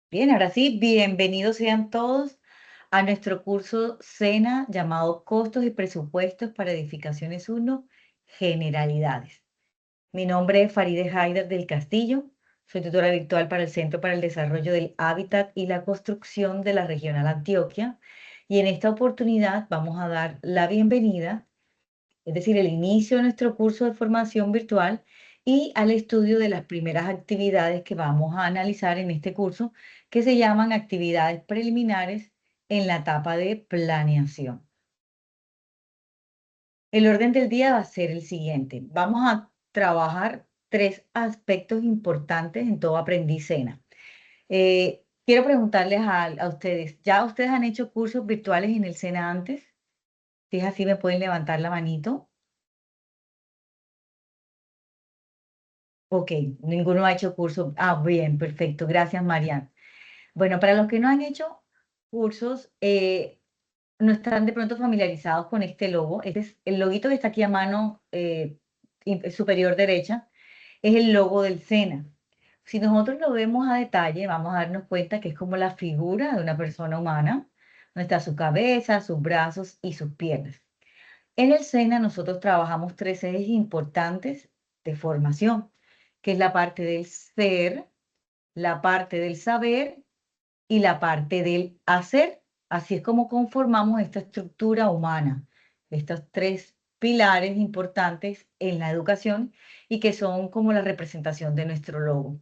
Bien, ahora sí, bienvenidos sean todos a nuestro curso SENA llamado Costos y Presupuestos para Edificaciones 1, Generalidades. Mi nombre es Farideh Haider del Castillo, soy tutora virtual para el Centro para el Desarrollo del Hábitat y la Construcción de la Regional Antioquia, y en esta oportunidad vamos a dar la bienvenida, es decir, el inicio de nuestro curso de formación virtual y al estudio de las primeras actividades que vamos a analizar en este curso, que se llaman actividades preliminares en la etapa de planeación. El orden del día va a ser el siguiente. Vamos a trabajar tres aspectos importantes en todo aprendiz SENA. Quiero preguntarles a ustedes, ¿ya ustedes han hecho cursos virtuales en el SENA antes? Si es así, me pueden levantar la manito. Ok, ninguno ha hecho curso. Ah, bien, perfecto. Gracias, Marian. Bueno, para los que no han hecho cursos, no están de pronto familiarizados con este logo. Este es el loguito que está aquí a mano superior derecha, es el logo del SENA. Si nosotros lo vemos a detalle, vamos a darnos cuenta que es como la figura de una persona humana, donde está su cabeza, sus brazos y sus piernas. En el SENA nosotros trabajamos tres ejes importantes de formación, que es la parte del ser, la parte del saber y la parte del hacer. Así es como conformamos esta estructura humana, estos tres pilares importantes en la educación y que son como la representación de nuestro logo.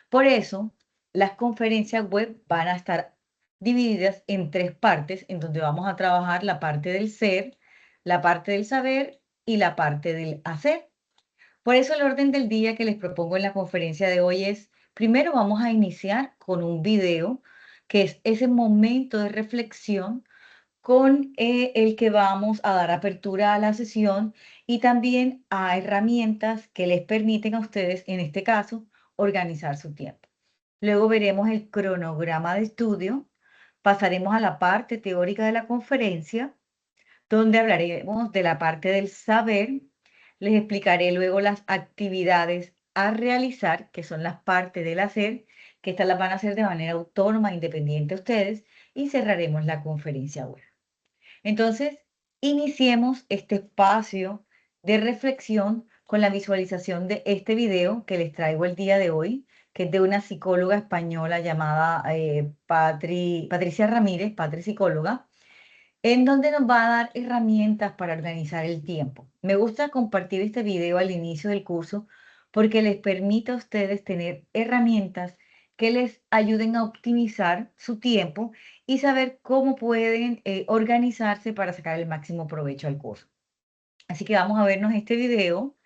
Por eso, las conferencias web van a estar divididas en tres partes, en donde vamos a trabajar la parte del ser, la parte del saber y la parte del hacer. Por eso el orden del día que les propongo en la conferencia de hoy es, primero vamos a iniciar con un video, que es ese momento de reflexión con el que vamos a dar apertura a la sesión y también a herramientas que les permiten a ustedes, en este caso, organizar su tiempo. Luego veremos el cronograma de estudio, pasaremos a la parte teórica de la conferencia, donde hablaremos de la parte del saber. Les explicaré luego las actividades a realizar, que son las partes del hacer, que estas las van a hacer de manera autónoma, independiente a ustedes, y cerraremos la conferencia web. Entonces, iniciemos este espacio de reflexión con la visualización de este video que les traigo el día de hoy, que es de una psicóloga española llamada Patricia Ramírez, Patri Psicóloga, en donde nos va a dar herramientas para organizar el tiempo. Me gusta compartir este video al inicio del curso porque les permite a ustedes tener herramientas que les ayuden a optimizar su tiempo y saber cómo pueden organizarse para sacar el máximo provecho al curso. Así que vamos a vernos este video,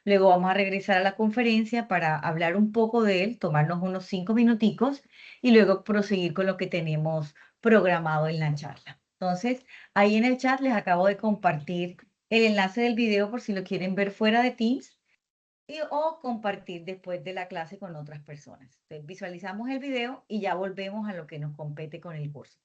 luego vamos a regresar a la conferencia para hablar un poco de él, tomarnos unos 5 minuticos y luego proseguir con lo que tenemos programado en la charla. Entonces, ahí en el chat les acabo de compartir el enlace del video por si lo quieren ver fuera de Teams o compartir después de la clase con otras personas. Entonces, visualizamos el video y ya volvemos a lo que nos compete con el curso.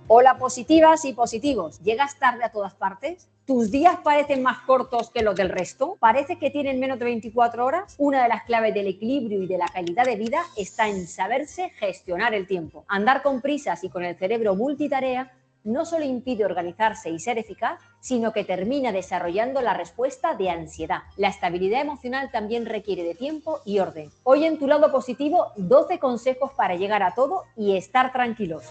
Hola positivas y positivos, ¿llegas tarde a todas partes? ¿Tus días parecen más cortos que los del resto? ¿Parece que tienen menos de 24 horas? Una de las claves del equilibrio y de la calidad de vida está en saberse gestionar el tiempo. Andar con prisas y con el cerebro multitarea no solo impide organizarse y ser eficaz, sino que termina desarrollando la respuesta de ansiedad. La estabilidad emocional también requiere de tiempo y orden. Hoy en Tu Lado Positivo, 12 consejos para llegar a todo y estar tranquilos.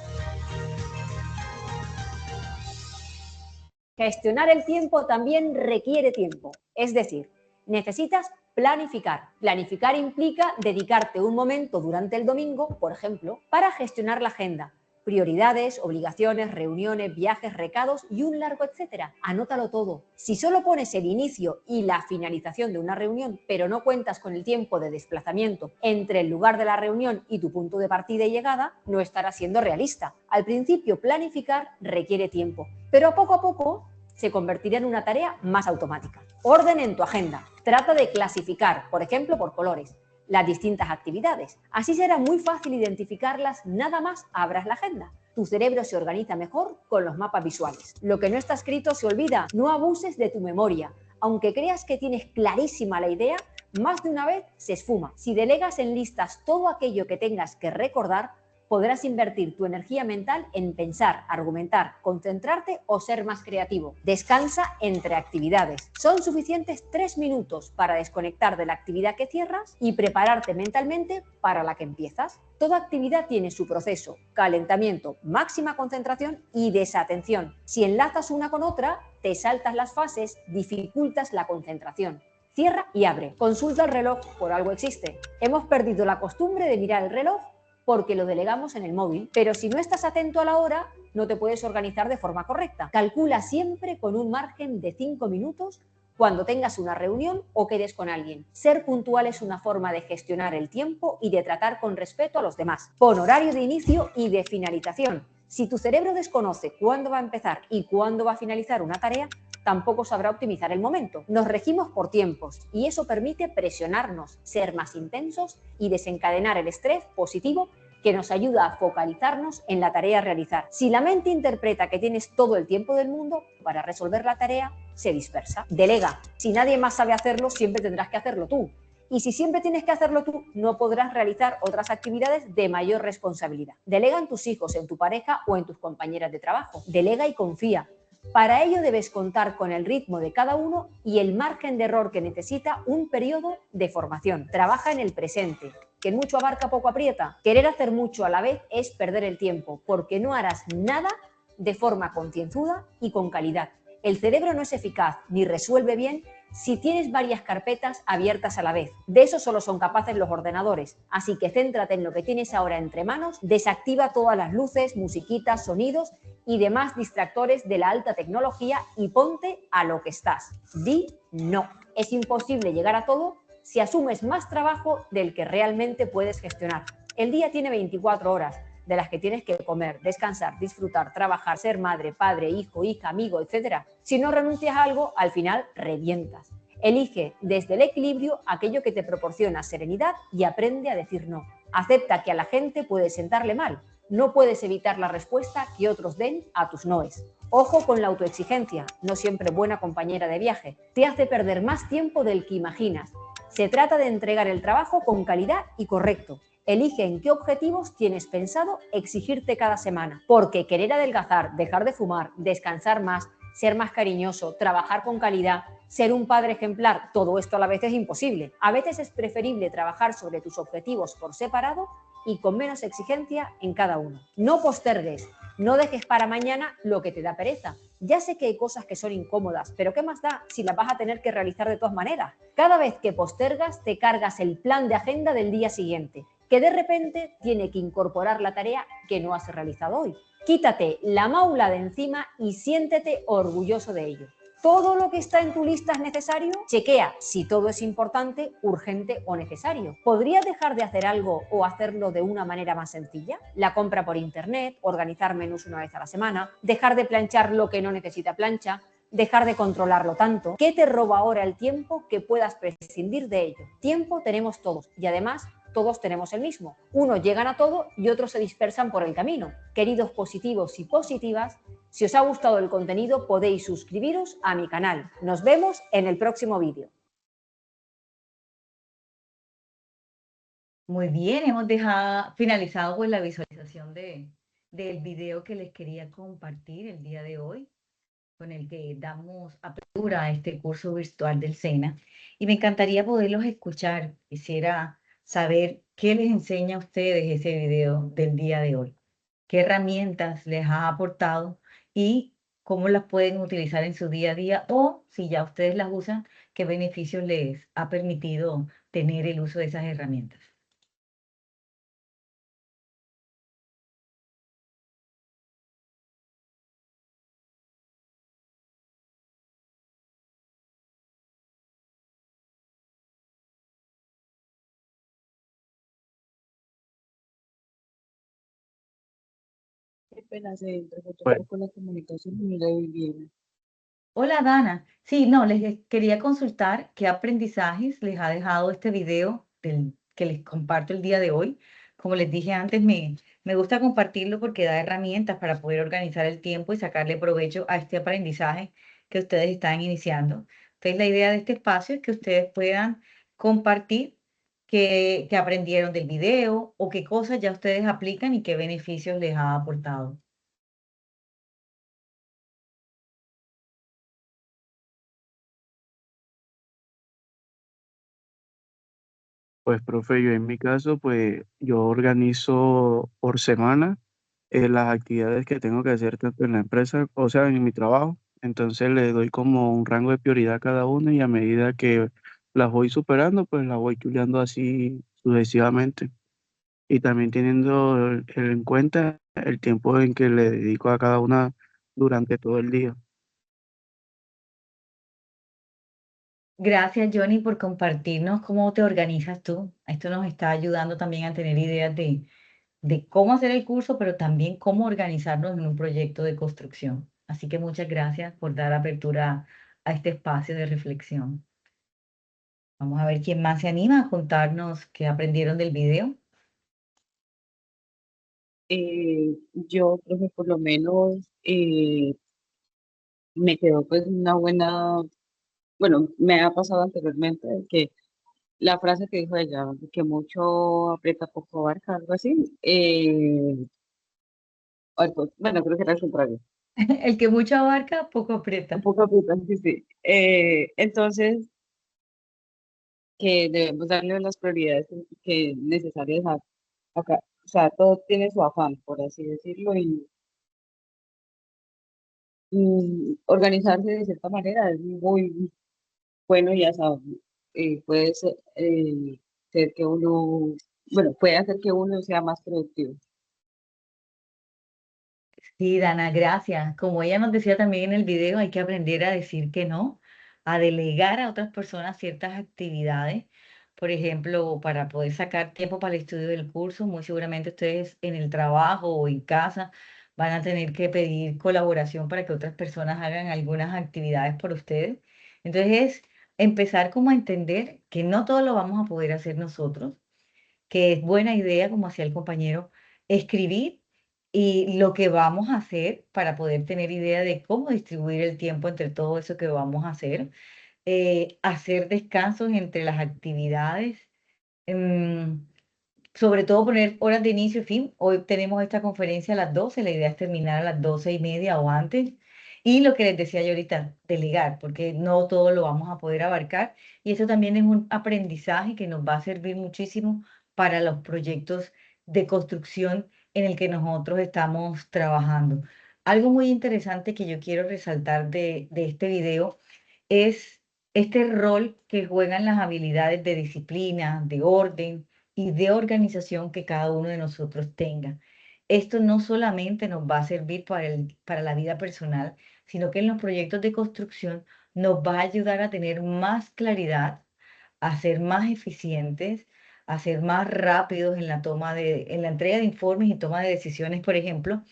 Gestionar el tiempo también requiere tiempo, es decir, necesitas planificar. Planificar implica dedicarte un momento durante el domingo, por ejemplo, para gestionar la agenda, prioridades, obligaciones, reuniones, viajes, recados y un largo etcétera. Anótalo todo. Si solo pones el inicio y la finalización de una reunión, pero no cuentas con el tiempo de desplazamiento entre el lugar de la reunión y tu punto de partida y llegada, no estarás siendo realista. Al principio, planificar requiere tiempo, pero a poco se convertirá en una tarea más automática. Orden en tu agenda. Trata de clasificar, por ejemplo, por colores, las distintas actividades. Así será muy fácil identificarlas nada más abras la agenda. Tu cerebro se organiza mejor con los mapas visuales. Lo que no está escrito se olvida. No abuses de tu memoria. Aunque creas que tienes clarísima la idea, más de una vez se esfuma. Si delegas en listas todo aquello que tengas que recordar, podrás invertir tu energía mental en pensar, argumentar, concentrarte o ser más creativo. Descansa entre actividades. Son suficientes 3 minutos para desconectar de la actividad que cierras y prepararte mentalmente para la que empiezas. Toda actividad tiene su proceso: calentamiento, máxima concentración y desatención. Si enlazas una con otra, te saltas las fases, dificultas la concentración. Cierra y abre. Consulta el reloj, por algo existe. Hemos perdido la costumbre de mirar el reloj porque lo delegamos en el móvil, pero si no estás atento a la hora, no te puedes organizar de forma correcta. Calcula siempre con un margen de 5 minutos cuando tengas una reunión o quedes con alguien. Ser puntual es una forma de gestionar el tiempo y de tratar con respeto a los demás. Pon horario de inicio y de finalización. Si tu cerebro desconoce cuándo va a empezar y cuándo va a finalizar una tarea, tampoco sabrá optimizar el momento. Nos regimos por tiempos y eso permite presionarnos, ser más intensos y desencadenar el estrés positivo que nos ayuda a focalizarnos en la tarea a realizar. Si la mente interpreta que tienes todo el tiempo del mundo para resolver la tarea, se dispersa. Delega. Si nadie más sabe hacerlo, siempre tendrás que hacerlo tú. Y si siempre tienes que hacerlo tú, no podrás realizar otras actividades de mayor responsabilidad. Delega en tus hijos, en tu pareja o en tus compañeras de trabajo. Delega y confía. Para ello debes contar con el ritmo de cada uno y el margen de error que necesita un periodo de formación. Trabaja en el presente, que mucho abarca poco aprieta. Querer hacer mucho a la vez es perder el tiempo, porque no harás nada de forma concienzuda y con calidad. El cerebro no es eficaz ni resuelve bien si tienes varias carpetas abiertas a la vez. De eso solo son capaces los ordenadores. Así que céntrate en lo que tienes ahora entre manos, desactiva todas las luces, musiquitas, sonidos y demás distractores de la alta tecnología y ponte a lo que estás. Di no. Es imposible llegar a todo si asumes más trabajo del que realmente puedes gestionar. El día tiene 24 horas, de las que tienes que comer, descansar, disfrutar, trabajar, ser madre, padre, hijo, hija, amigo, etc. Si no renuncias a algo, al final revientas. Elige desde el equilibrio aquello que te proporciona serenidad y aprende a decir no. Acepta que a la gente puede sentarle mal. No puedes evitar la respuesta que otros den a tus noes. Ojo con la autoexigencia, no siempre buena compañera de viaje. Te hace perder más tiempo del que imaginas. Se trata de entregar el trabajo con calidad y correcto. Elige en qué objetivos tienes pensado exigirte cada semana, porque querer adelgazar, dejar de fumar, descansar más, ser más cariñoso, trabajar con calidad, ser un padre ejemplar, todo esto a la vez es imposible. A veces es preferible trabajar sobre tus objetivos por separado y con menos exigencia en cada uno. No postergues, no dejes para mañana lo que te da pereza. Ya sé que hay cosas que son incómodas, pero ¿qué más da si las vas a tener que realizar de todas maneras? Cada vez que postergas, te cargas el plan de agenda del día siguiente, que de repente tiene que incorporar la tarea que no has realizado hoy. Quítate la maula de encima y siéntete orgulloso de ello. ¿Todo lo que está en tu lista es necesario? Chequea si todo es importante, urgente o necesario. ¿Podrías dejar de hacer algo o hacerlo de una manera más sencilla? La compra por internet, organizar menús una vez a la semana, dejar de planchar lo que no necesita plancha, dejar de controlarlo tanto. ¿Qué te roba ahora el tiempo que puedas prescindir de ello? Tiempo tenemos todos y además todos tenemos el mismo. Unos llegan a todo y otros se dispersan por el camino. Queridos positivos y positivas, si os ha gustado el contenido podéis suscribiros a mi canal. Nos vemos en el próximo vídeo. Muy bien, hemos finalizado pues la visualización del video que les quería compartir el día de hoy, con el que damos apertura a este curso virtual del SENA. Y me encantaría poderlos escuchar. Quisiera saber qué les enseña a ustedes ese video del día de hoy, qué herramientas les ha aportado y cómo las pueden utilizar en su día a día, o si ya ustedes las usan, qué beneficios les ha permitido tener el uso de esas herramientas. Qué pena se entrecortó un Bueno, poco la comunicación y no la oí bien. Hola Dana, sí, no, les quería consultar qué aprendizajes les ha dejado este video que les comparto el día de hoy. Como les dije antes, me gusta compartirlo porque da herramientas para poder organizar el tiempo y sacarle provecho a este aprendizaje que ustedes están iniciando. Entonces, la idea de este espacio es que ustedes puedan compartir qué aprendieron del video o qué cosas ya ustedes aplican y qué beneficios les ha aportado. Pues, profe, yo en mi caso, pues yo organizo por semana las actividades que tengo que hacer tanto en la empresa, o sea, en mi trabajo. Entonces le doy como un rango de prioridad a cada una y a medida que las voy superando, pues las voy chuleando así sucesivamente. Y también teniendo en cuenta el tiempo en que le dedico a cada una durante todo el día. Gracias, Johnny, por compartirnos cómo te organizas tú. Esto nos está ayudando también a tener ideas de cómo hacer el curso, pero también cómo organizarnos en un proyecto de construcción. Así que muchas gracias por dar apertura a este espacio de reflexión. Vamos a ver quién más se anima a contarnos qué aprendieron del video. Yo creo que por lo menos me quedó pues una buena, bueno, me ha pasado anteriormente que la frase que dijo ella, que mucho aprieta, poco abarca, algo así, pues, bueno, creo que era el contrario, El que mucho abarca, poco un aprieta. poco aprieta, sí, sí. Entonces, que debemos darle las prioridades que necesarias acá. O sea, todo tiene su afán, por así decirlo, y organizarse de cierta manera es muy bueno, ya sabes, puede ser que uno, bueno, puede hacer que uno sea más productivo. Sí, Dana, gracias. Como ella nos decía también en el video, hay que aprender a decir que no, a delegar a otras personas ciertas actividades. Por ejemplo, para poder sacar tiempo para el estudio del curso, muy seguramente ustedes en el trabajo o en casa van a tener que pedir colaboración para que otras personas hagan algunas actividades por ustedes. Entonces, es empezar como a entender que no todo lo vamos a poder hacer nosotros, que es buena idea, como hacía el compañero, escribir y lo que vamos a hacer para poder tener idea de cómo distribuir el tiempo entre todo eso que vamos a hacer, hacer descansos entre las actividades, em, sobre todo poner horas de inicio y fin. Hoy tenemos esta conferencia a las 12, la idea es terminar a las 12:30 o antes. Y lo que les decía yo ahorita, delegar, porque no todo lo vamos a poder abarcar. Y eso también es un aprendizaje que nos va a servir muchísimo para los proyectos de construcción en el que nosotros estamos trabajando. Algo muy interesante que yo quiero resaltar de este video es este rol que juegan las habilidades de disciplina, de orden y de organización que cada uno de nosotros tenga. Esto no solamente nos va a servir para la vida personal, sino que en los proyectos de construcción nos va a ayudar a tener más claridad, a ser más eficientes, a ser más rápidos en en la entrega de informes y toma de decisiones, por ejemplo,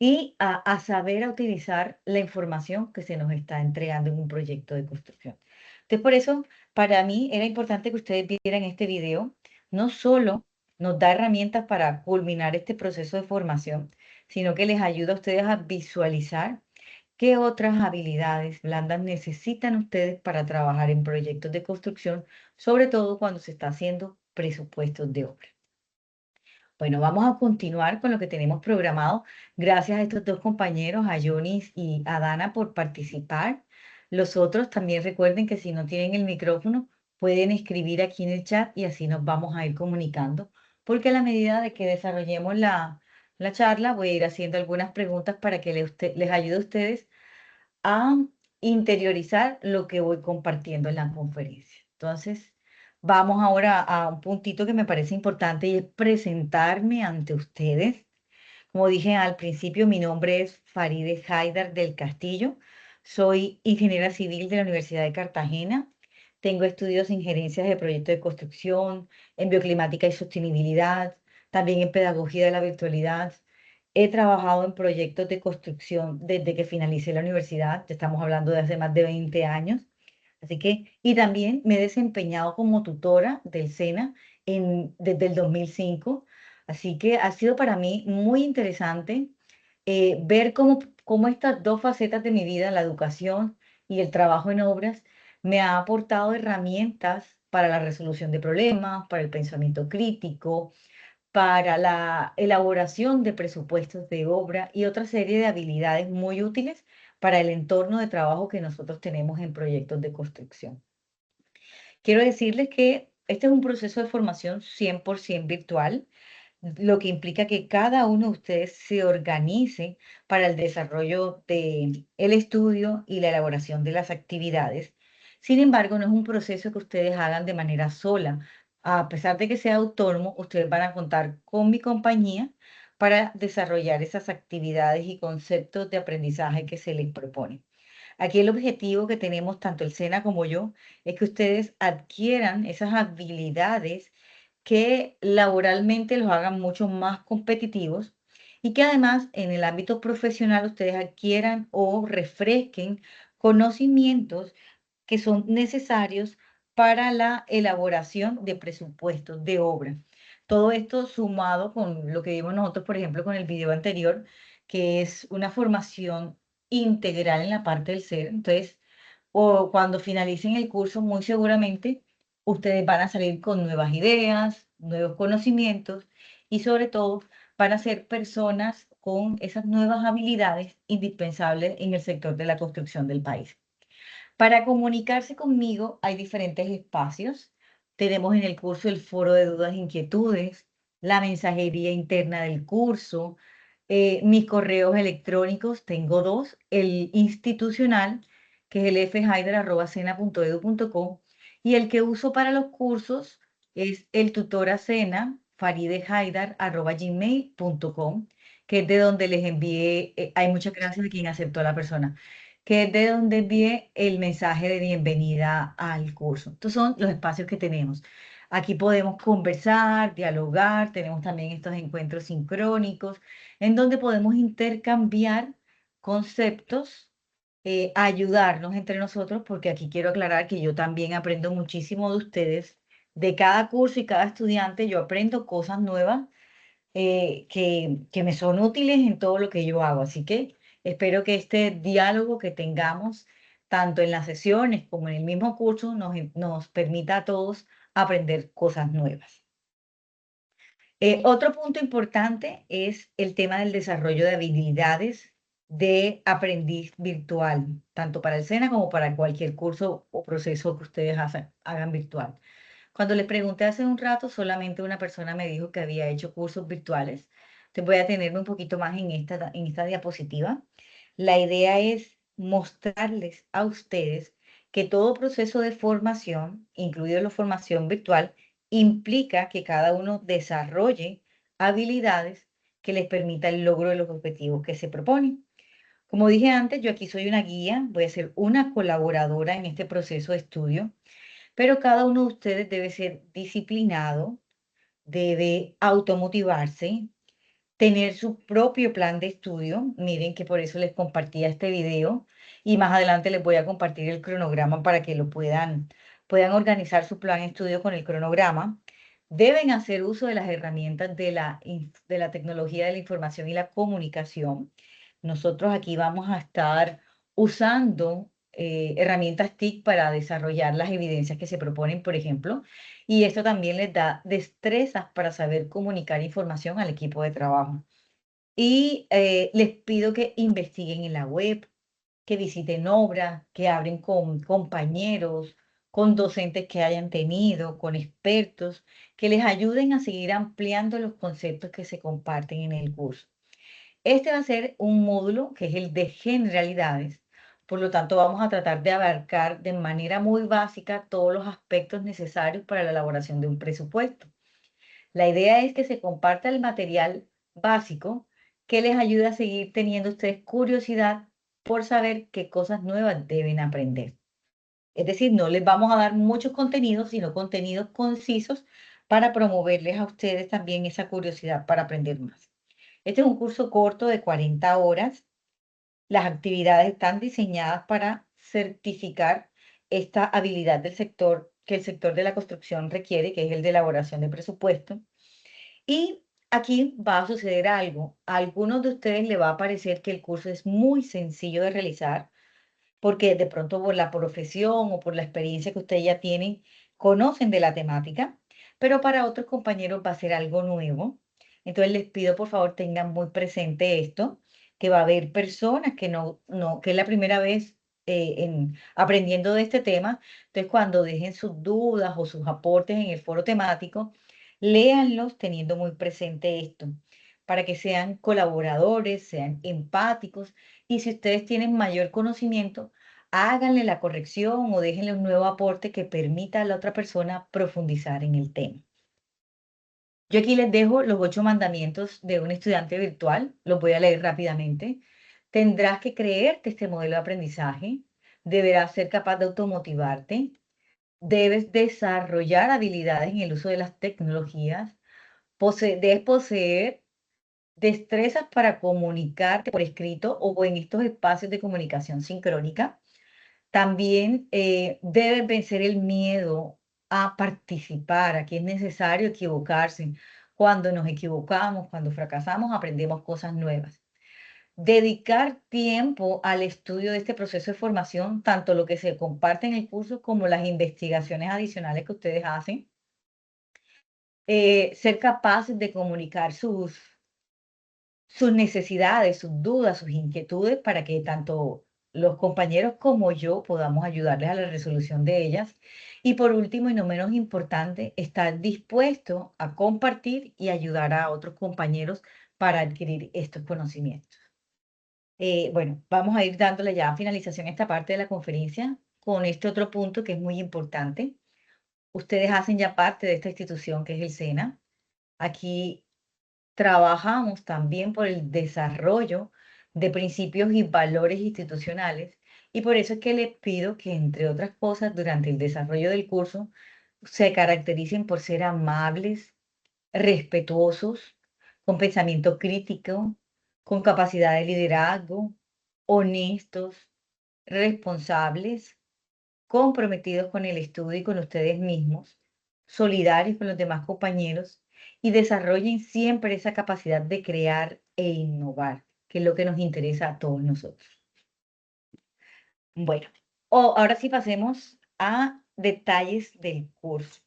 y a saber a utilizar la información que se nos está entregando en un proyecto de construcción. Entonces, por eso, para mí era importante que ustedes vieran este video. No solo nos da herramientas para culminar este proceso de formación, sino que les ayuda a ustedes a visualizar qué otras habilidades blandas necesitan ustedes para trabajar en proyectos de construcción, sobre todo cuando se está haciendo presupuestos de obra. Bueno, vamos a continuar con lo que tenemos programado. Gracias a estos dos compañeros, a Yonis y a Dana, por participar. Los otros también recuerden que si no tienen el micrófono, pueden escribir aquí en el chat y así nos vamos a ir comunicando, porque a la medida de que desarrollemos la charla, voy a ir haciendo algunas preguntas para que les ayude a ustedes a interiorizar lo que voy compartiendo en la conferencia. Entonces, vamos ahora a un puntito que me parece importante y es presentarme ante ustedes. Como dije al principio, mi nombre es Faride Haidar del Castillo. Soy ingeniera civil de la Universidad de Cartagena. Tengo estudios en gerencias de proyectos de construcción, en bioclimática y sostenibilidad, también en pedagogía de la virtualidad. He trabajado en proyectos de construcción desde que finalicé la universidad, estamos hablando de hace más de 20 años. Así que, y también me he desempeñado como tutora del SENA desde el 2005. Así que ha sido para mí muy interesante ver cómo estas dos facetas de mi vida, la educación y el trabajo en obras, me ha aportado herramientas para la resolución de problemas, para el pensamiento crítico, para la elaboración de presupuestos de obra y otra serie de habilidades muy útiles para el entorno de trabajo que nosotros tenemos en proyectos de construcción. Quiero decirles que este es un proceso de formación 100% virtual, lo que implica que cada uno de ustedes se organice para el desarrollo del estudio y la elaboración de las actividades. Sin embargo, no es un proceso que ustedes hagan de manera sola. A pesar de que sea autónomo, ustedes van a contar con mi compañía para desarrollar esas actividades y conceptos de aprendizaje que se les propone. Aquí el objetivo que tenemos tanto el SENA como yo es que ustedes adquieran esas habilidades que laboralmente los hagan mucho más competitivos y que además en el ámbito profesional ustedes adquieran o refresquen conocimientos que son necesarios para la elaboración de presupuestos de obra. Todo esto sumado con lo que vimos nosotros, por ejemplo, con el video anterior, que es una formación integral en la parte del ser. Entonces, o cuando finalicen el curso, muy seguramente ustedes van a salir con nuevas ideas, nuevos conocimientos y sobre todo van a ser personas con esas nuevas habilidades indispensables en el sector de la construcción del país. Para comunicarse conmigo hay diferentes espacios. Tenemos en el curso el foro de dudas e inquietudes, la mensajería interna del curso, mis correos electrónicos, tengo dos, el institucional, que es el fhaider@sena.edu.co, y el que uso para los cursos es el tutoracena, faridehaidar@gmail.com, que es de donde les envié, hay muchas gracias a quien aceptó a la persona, que es de donde envié el mensaje de bienvenida al curso. Estos son los espacios que tenemos. Aquí podemos conversar, dialogar, tenemos también estos encuentros sincrónicos, en donde podemos intercambiar conceptos, ayudarnos entre nosotros, porque aquí quiero aclarar que yo también aprendo muchísimo de ustedes. De cada curso y cada estudiante yo aprendo cosas nuevas que me son útiles en todo lo que yo hago. Así que espero que este diálogo que tengamos, tanto en las sesiones como en el mismo curso, nos permita a todos aprender cosas nuevas. Otro punto importante es el tema del desarrollo de habilidades de aprendiz virtual, tanto para el SENA como para cualquier curso o proceso que ustedes hagan virtual. Cuando les pregunté hace un rato, solamente una persona me dijo que había hecho cursos virtuales. Entonces voy a tenerme un poquito más en esta diapositiva. La idea es mostrarles a ustedes que todo proceso de formación, incluido la formación virtual, implica que cada uno desarrolle habilidades que les permita el logro de los objetivos que se proponen. Como dije antes, yo aquí soy una guía, voy a ser una colaboradora en este proceso de estudio, pero cada uno de ustedes debe ser disciplinado, debe automotivarse, tener su propio plan de estudio. Miren que por eso les compartía este video y más adelante les voy a compartir el cronograma para que lo puedan organizar su plan de estudio con el cronograma. Deben hacer uso de las herramientas de la tecnología de la información y la comunicación. Nosotros aquí vamos a estar usando herramientas TIC para desarrollar las evidencias que se proponen, por ejemplo, y esto también les da destrezas para saber comunicar información al equipo de trabajo. Y les pido que investiguen en la web, que visiten obras, que hablen con compañeros, con docentes que hayan tenido, con expertos, que les ayuden a seguir ampliando los conceptos que se comparten en el curso. Este va a ser un módulo que es el de generalidades. Por lo tanto, vamos a tratar de abarcar de manera muy básica todos los aspectos necesarios para la elaboración de un presupuesto. La idea es que se comparta el material básico que les ayude a seguir teniendo ustedes curiosidad por saber qué cosas nuevas deben aprender. Es decir, no les vamos a dar muchos contenidos, sino contenidos concisos para promoverles a ustedes también esa curiosidad para aprender más. Este es un curso corto de 40 horas. Las actividades están diseñadas para certificar esta habilidad del sector que el sector de la construcción requiere, que es el de elaboración de presupuesto. Y aquí va a suceder algo. A algunos de ustedes le va a parecer que el curso es muy sencillo de realizar, porque de pronto por la profesión o por la experiencia que ustedes ya tienen, conocen de la temática, pero para otros compañeros va a ser algo nuevo. Entonces les pido por favor tengan muy presente esto, que va a haber personas que es la primera vez aprendiendo de este tema. Entonces cuando dejen sus dudas o sus aportes en el foro temático, léanlos teniendo muy presente esto, para que sean colaboradores, sean empáticos, y si ustedes tienen mayor conocimiento, háganle la corrección o déjenle un nuevo aporte que permita a la otra persona profundizar en el tema. Yo aquí les dejo los 8 mandamientos de un estudiante virtual, los voy a leer rápidamente. Tendrás que creerte este modelo de aprendizaje, deberás ser capaz de automotivarte, debes desarrollar habilidades en el uso de las tecnologías, debes poseer destrezas para comunicarte por escrito o en estos espacios de comunicación sincrónica. También debes vencer el miedo a participar. Aquí es necesario equivocarse. Cuando nos equivocamos, cuando fracasamos, aprendemos cosas nuevas. Dedicar tiempo al estudio de este proceso de formación, tanto lo que se comparte en el curso como las investigaciones adicionales que ustedes hacen. Ser capaces de comunicar sus necesidades, sus dudas, sus inquietudes, para que tanto los compañeros como yo podamos ayudarles a la resolución de ellas. Y por último, y no menos importante, estar dispuesto a compartir y ayudar a otros compañeros para adquirir estos conocimientos. Bueno, vamos a ir dándole ya finalización a esta parte de la conferencia con este otro punto que es muy importante. Ustedes hacen ya parte de esta institución que es el SENA. Aquí trabajamos también por el desarrollo de principios y valores institucionales, y por eso es que les pido que, entre otras cosas, durante el desarrollo del curso se caractericen por ser amables, respetuosos, con pensamiento crítico, con capacidad de liderazgo, honestos, responsables, comprometidos con el estudio y con ustedes mismos, solidarios con los demás compañeros, y desarrollen siempre esa capacidad de crear e innovar, que es lo que nos interesa a todos nosotros. Bueno, ahora sí pasemos a detalles del curso.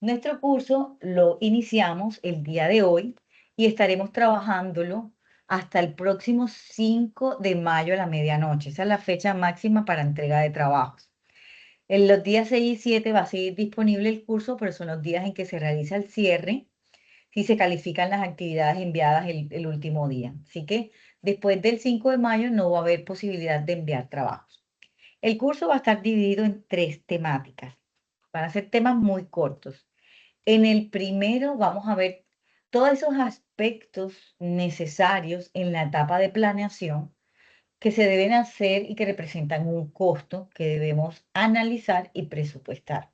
Nuestro curso lo iniciamos el día de hoy y estaremos trabajándolo hasta el próximo 5 de mayo a la medianoche. Esa es la fecha máxima para entrega de trabajos. En los días 6 y 7 va a seguir disponible el curso, pero son los días en que se realiza el cierre, si se califican las actividades enviadas el último día. Así que después del 5 de mayo no va a haber posibilidad de enviar trabajos. El curso va a estar dividido en 3 temáticas. Van a ser temas muy cortos. En el primero vamos a ver todos esos aspectos necesarios en la etapa de planeación que se deben hacer y que representan un costo que debemos analizar y presupuestar.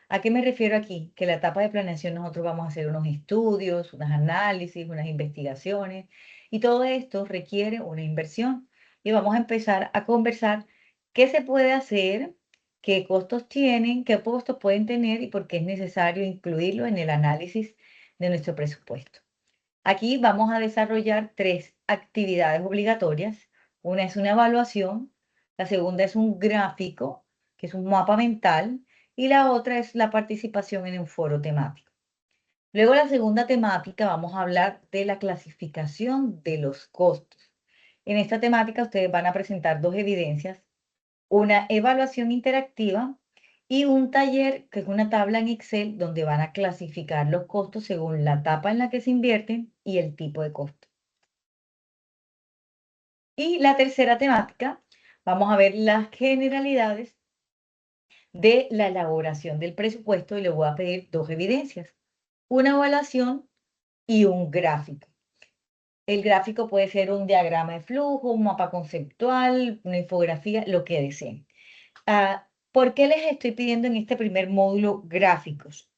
¿A qué me refiero aquí? Que la etapa de planeación nosotros vamos a hacer unos estudios, unos análisis, unas investigaciones, y todo esto requiere una inversión. Y vamos a empezar a conversar qué se puede hacer, qué costos tienen, qué costos pueden tener y por qué es necesario incluirlo en el análisis de nuestro presupuesto. Aquí vamos a desarrollar 3 actividades obligatorias. Una es una evaluación, la segunda es un gráfico, que es un mapa mental, y la otra es la participación en un foro temático. Luego, la segunda temática, vamos a hablar de la clasificación de los costos. En esta temática ustedes van a presentar 2 evidencias, una evaluación interactiva y un taller, que es una tabla en Excel donde van a clasificar los costos según la etapa en la que se invierten y el tipo de costo. Y la tercera temática, vamos a ver las generalidades de la elaboración del presupuesto y le voy a pedir 2 evidencias, una evaluación y un gráfico. El gráfico puede ser un diagrama de flujo, un mapa conceptual, una infografía, lo que deseen. ¿Por qué les estoy pidiendo en este primer módulo gráficos?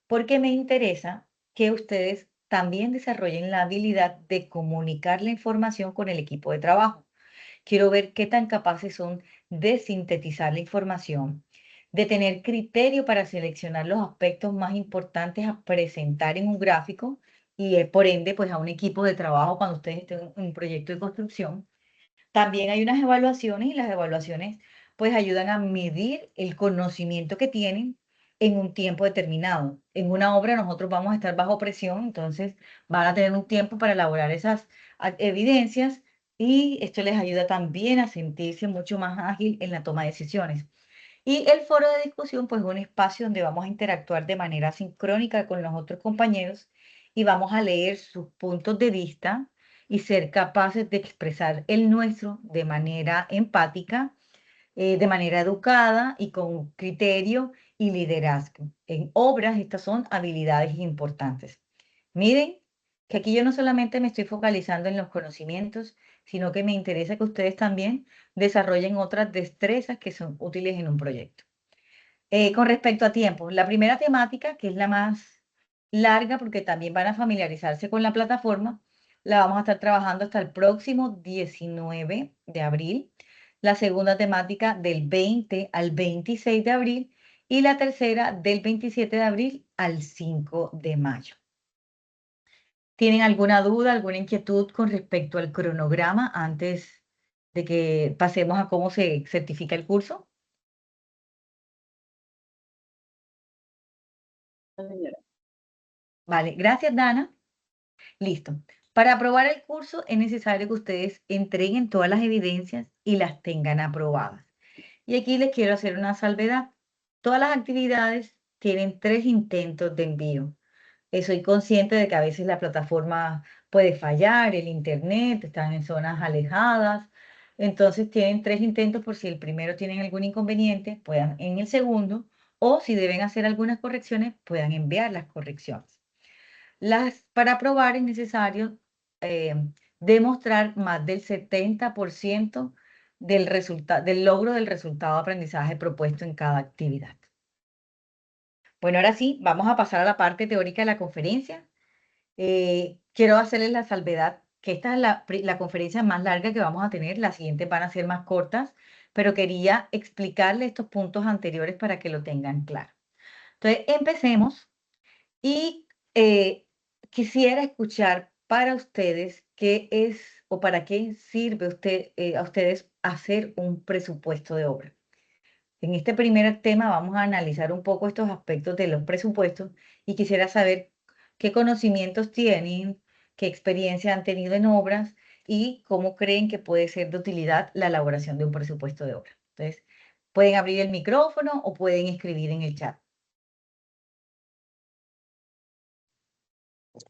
Porque me interesa que ustedes también desarrollen la habilidad de comunicar la información con el equipo de trabajo. Quiero ver qué tan capaces son de sintetizar la información, de tener criterio para seleccionar los aspectos más importantes a presentar en un gráfico y por ende, pues a un equipo de trabajo cuando ustedes estén en un proyecto de construcción. También hay unas evaluaciones y las evaluaciones pues ayudan a medir el conocimiento que tienen en un tiempo determinado. En una obra nosotros vamos a estar bajo presión, entonces van a tener un tiempo para elaborar esas evidencias y esto les ayuda también a sentirse mucho más ágil en la toma de decisiones. Y el foro de discusión, pues es un espacio donde vamos a interactuar de manera sincrónica con los otros compañeros y vamos a leer sus puntos de vista y ser capaces de expresar el nuestro de manera empática, de manera educada y con criterio y liderazgo. En obras, estas son habilidades importantes. Miren que aquí yo no solamente me estoy focalizando en los conocimientos, sino que me interesa que ustedes también desarrollen otras destrezas que son útiles en un proyecto. Con respecto a tiempo, la primera temática, que es la más larga porque también van a familiarizarse con la plataforma, la vamos a estar trabajando hasta el próximo 19 de abril. La segunda temática del 20 al 26 de abril y la tercera del 27 de abril al 5 de mayo. ¿Tienen alguna duda, alguna inquietud con respecto al cronograma antes de que pasemos a cómo se certifica el curso? Señora. Vale, gracias, Dana. Listo. Para aprobar el curso es necesario que ustedes entreguen todas las evidencias y las tengan aprobadas. Y aquí les quiero hacer una salvedad. Todas las actividades tienen 3 intentos de envío. Soy consciente de que a veces la plataforma puede fallar, el internet, están en zonas alejadas. Entonces tienen 3 intentos por si el primero tienen algún inconveniente, puedan en el segundo, o si deben hacer algunas correcciones, puedan enviar las correcciones. Para aprobar es necesario eh, demostrar más del 70% del logro del resultado de aprendizaje propuesto en cada actividad. Bueno, ahora sí, vamos a pasar a la parte teórica de la conferencia. Quiero hacerles la salvedad que esta es la conferencia más larga que vamos a tener, las siguientes van a ser más cortas, pero quería explicarles estos puntos anteriores para que lo tengan claro. Entonces, empecemos y quisiera escuchar para ustedes qué es o para qué sirve a ustedes hacer un presupuesto de obra. En este primer tema vamos a analizar un poco estos aspectos de los presupuestos y quisiera saber qué conocimientos tienen, qué experiencia han tenido en obras y cómo creen que puede ser de utilidad la elaboración de un presupuesto de obra. Entonces, pueden abrir el micrófono o pueden escribir en el chat.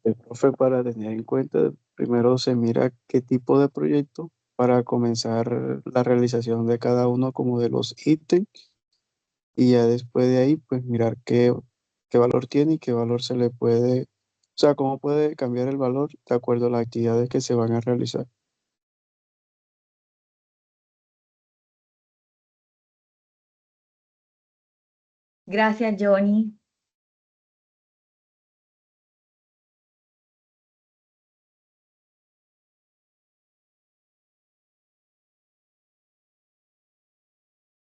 Profe, para tener en cuenta, primero se mira qué tipo de proyecto para comenzar la realización de cada uno como de los ítems y ya después de ahí, pues mirar qué valor tiene y qué valor se le puede, o sea, cómo puede cambiar el valor de acuerdo a las actividades que se van a realizar. Gracias, Johnny.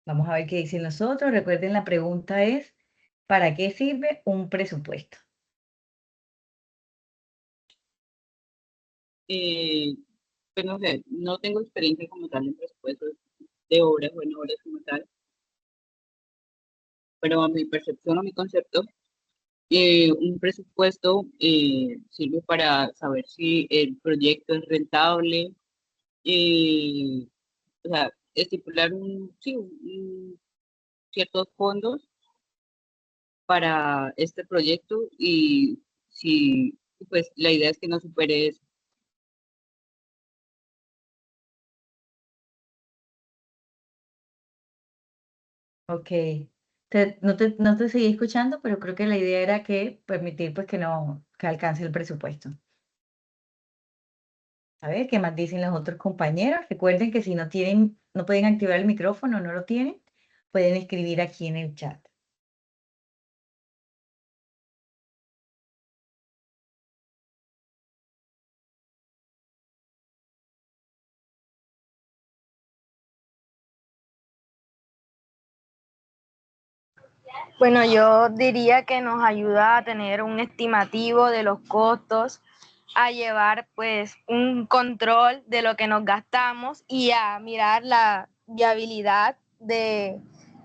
Vamos a ver qué dicen los otros. Recuerden, la pregunta es, ¿para qué sirve un presupuesto? Pues no sé, no tengo experiencia como tal en presupuestos de obras o en obras como tal, pero a mi percepción o mi concepto, un presupuesto sirve para saber si el proyecto es rentable, eh, o sea, estipular sí, ciertos fondos para este proyecto y si, pues la idea es que no supere eso. Ok. No te seguí escuchando, pero creo que la idea era que permitir pues que no, que alcance el presupuesto. A ver, ¿qué más dicen los otros compañeros? Recuerden que si no pueden activar el micrófono, no lo tienen, pueden escribir aquí en el chat. Bueno, yo diría que nos ayuda a tener un estimativo de los costos, a llevar pues un control de lo que nos gastamos y a mirar la viabilidad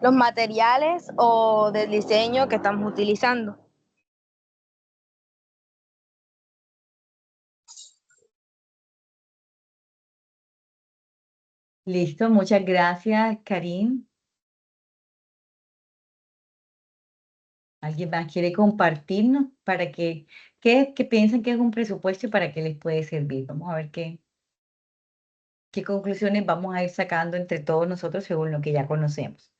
los materiales o del diseño que estamos utilizando. Listo, muchas gracias, Karim. ¿Alguien más quiere compartirnos para qué piensan que es un presupuesto y para qué les puede servir? Vamos a ver qué conclusiones vamos a ir sacando entre todos nosotros según lo que ya conocemos.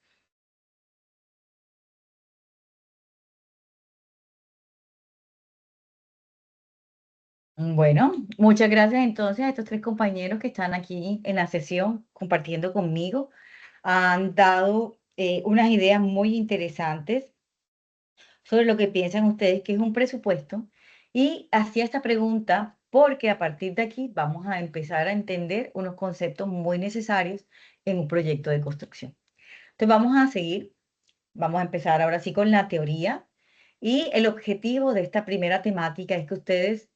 Bueno, muchas gracias entonces a estos tres compañeros que están aquí en la sesión compartiendo conmigo. Han dado unas ideas muy interesantes sobre lo que piensan ustedes que es un presupuesto y hacía esta pregunta porque a partir de aquí vamos a empezar a entender unos conceptos muy necesarios en un proyecto de construcción. Entonces vamos a seguir, vamos a empezar ahora sí con la teoría y el objetivo de esta primera temática es que ustedes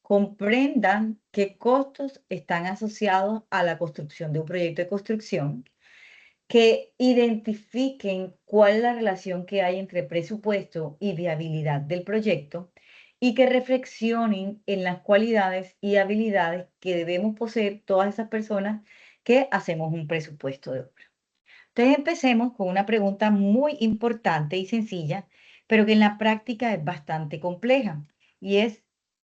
comprendan qué costos están asociados a la construcción de un proyecto de construcción, que identifiquen cuál es la relación que hay entre presupuesto y viabilidad del proyecto y que reflexionen en las cualidades y habilidades que debemos poseer todas esas personas que hacemos un presupuesto de obra. Entonces empecemos con una pregunta muy importante y sencilla, pero que en la práctica es bastante compleja, y es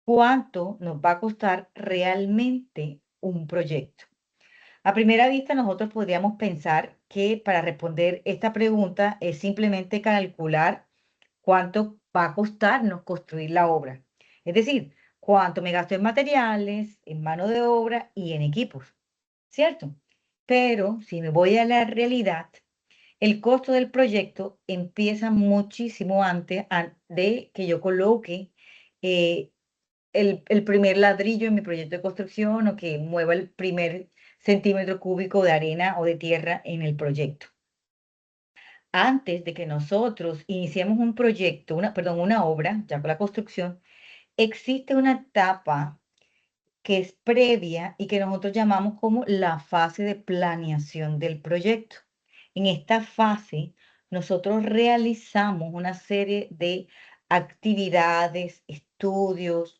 ¿cuánto nos va a costar realmente un proyecto? A primera vista, nosotros podríamos pensar que para responder esta pregunta es simplemente calcular cuánto va a costarnos construir la obra. Es decir, cuánto me gasto en materiales, en mano de obra y en equipos, ¿cierto? Pero si me voy a la realidad, el costo del proyecto empieza muchísimo antes de que yo coloque eh, el primer ladrillo en mi proyecto de construcción o que mueva el primer centímetro cúbico de arena o de tierra en el proyecto. Antes de que nosotros iniciemos un proyecto, una obra, ya con la construcción, existe una etapa que es previa y que nosotros llamamos como la fase de planeación del proyecto. En esta fase, nosotros realizamos una serie de actividades, estudios,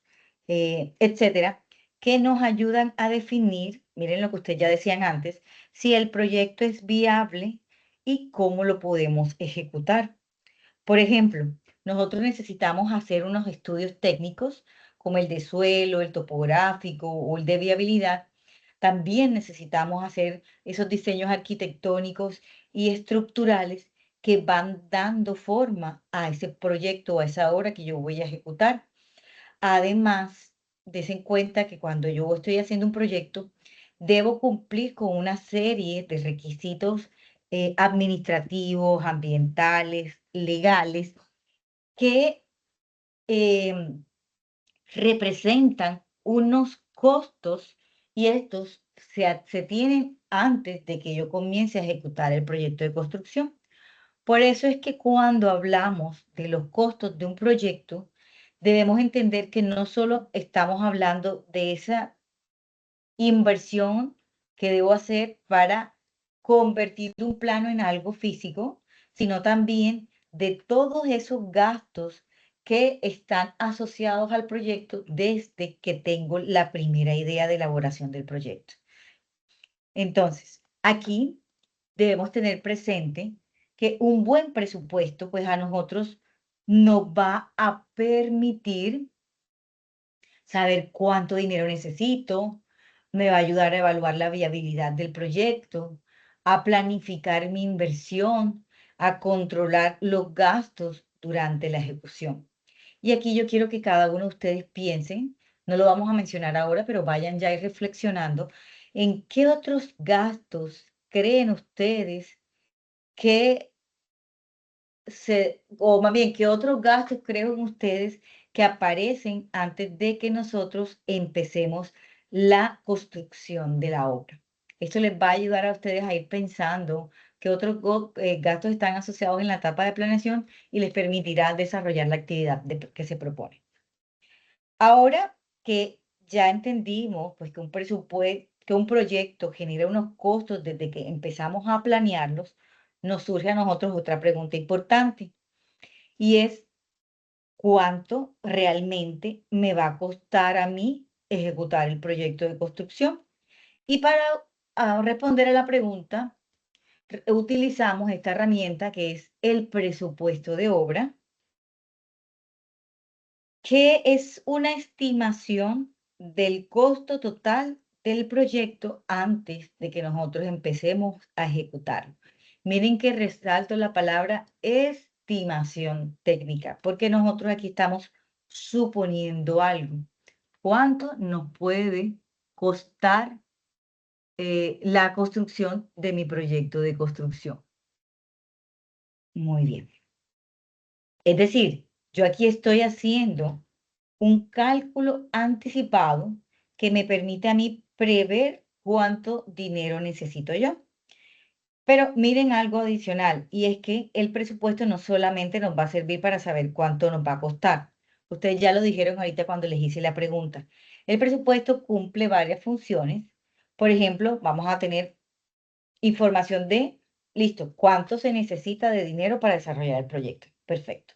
etcétera, que nos ayudan a definir, miren lo que ustedes ya decían antes, si el proyecto es viable y cómo lo podemos ejecutar. Por ejemplo, nosotros necesitamos hacer unos estudios técnicos como el de suelo, el topográfico o el de viabilidad. También necesitamos hacer esos diseños arquitectónicos y estructurales que van dando forma a ese proyecto o a esa obra que yo voy a ejecutar. Además, des en cuenta que cuando yo estoy haciendo un proyecto, debo cumplir con una serie de requisitos administrativos, ambientales, legales, que em, representan unos costos y estos se tienen antes de que yo comience a ejecutar el proyecto de construcción. Por eso es que cuando hablamos de los costos de un proyecto, debemos entender que no solo estamos hablando de esa inversión que debo hacer para convertir un plano en algo físico, sino también de todos esos gastos que están asociados al proyecto desde que tengo la primera idea de elaboración del proyecto. Entonces, aquí debemos tener presente que un buen presupuesto, pues a nosotros nos va a permitir saber cuánto dinero necesito, me va a ayudar a evaluar la viabilidad del proyecto, a planificar mi inversión, a controlar los gastos durante la ejecución. Y aquí yo quiero que cada uno de ustedes piensen, no lo vamos a mencionar ahora, pero vayan ya a ir reflexionando en qué otros gastos creen ustedes que o más bien, qué otros gastos creen ustedes que aparecen antes de que nosotros empecemos la construcción de la obra. Esto les va a ayudar a ustedes a ir pensando qué otros gastos están asociados en la etapa de planeación y les permitirá desarrollar la actividad que se propone. Ahora que ya entendimos pues, que un presupuesto, que un proyecto genera unos costos desde que empezamos a planearlos, nos surge a nosotros otra pregunta importante y es ¿cuánto realmente me va a costar a mí ejecutar el proyecto de construcción? Y para responder a la pregunta, utilizamos esta herramienta que es el presupuesto de obra, que es una estimación del costo total del proyecto antes de que nosotros empecemos a ejecutarlo. Miren que resalto la palabra estimación técnica, porque nosotros aquí estamos suponiendo algo. ¿Cuánto nos puede costar la construcción de mi proyecto de construcción? Muy bien. Es decir, yo aquí estoy haciendo un cálculo anticipado que me permite a mí prever cuánto dinero necesito yo. Pero miren algo adicional, y es que el presupuesto no solamente nos va a servir para saber cuánto nos va a costar. Ustedes ya lo dijeron ahorita cuando les hice la pregunta. El presupuesto cumple varias funciones. Por ejemplo, vamos a tener información de, listo, cuánto se necesita de dinero para desarrollar el proyecto. Perfecto.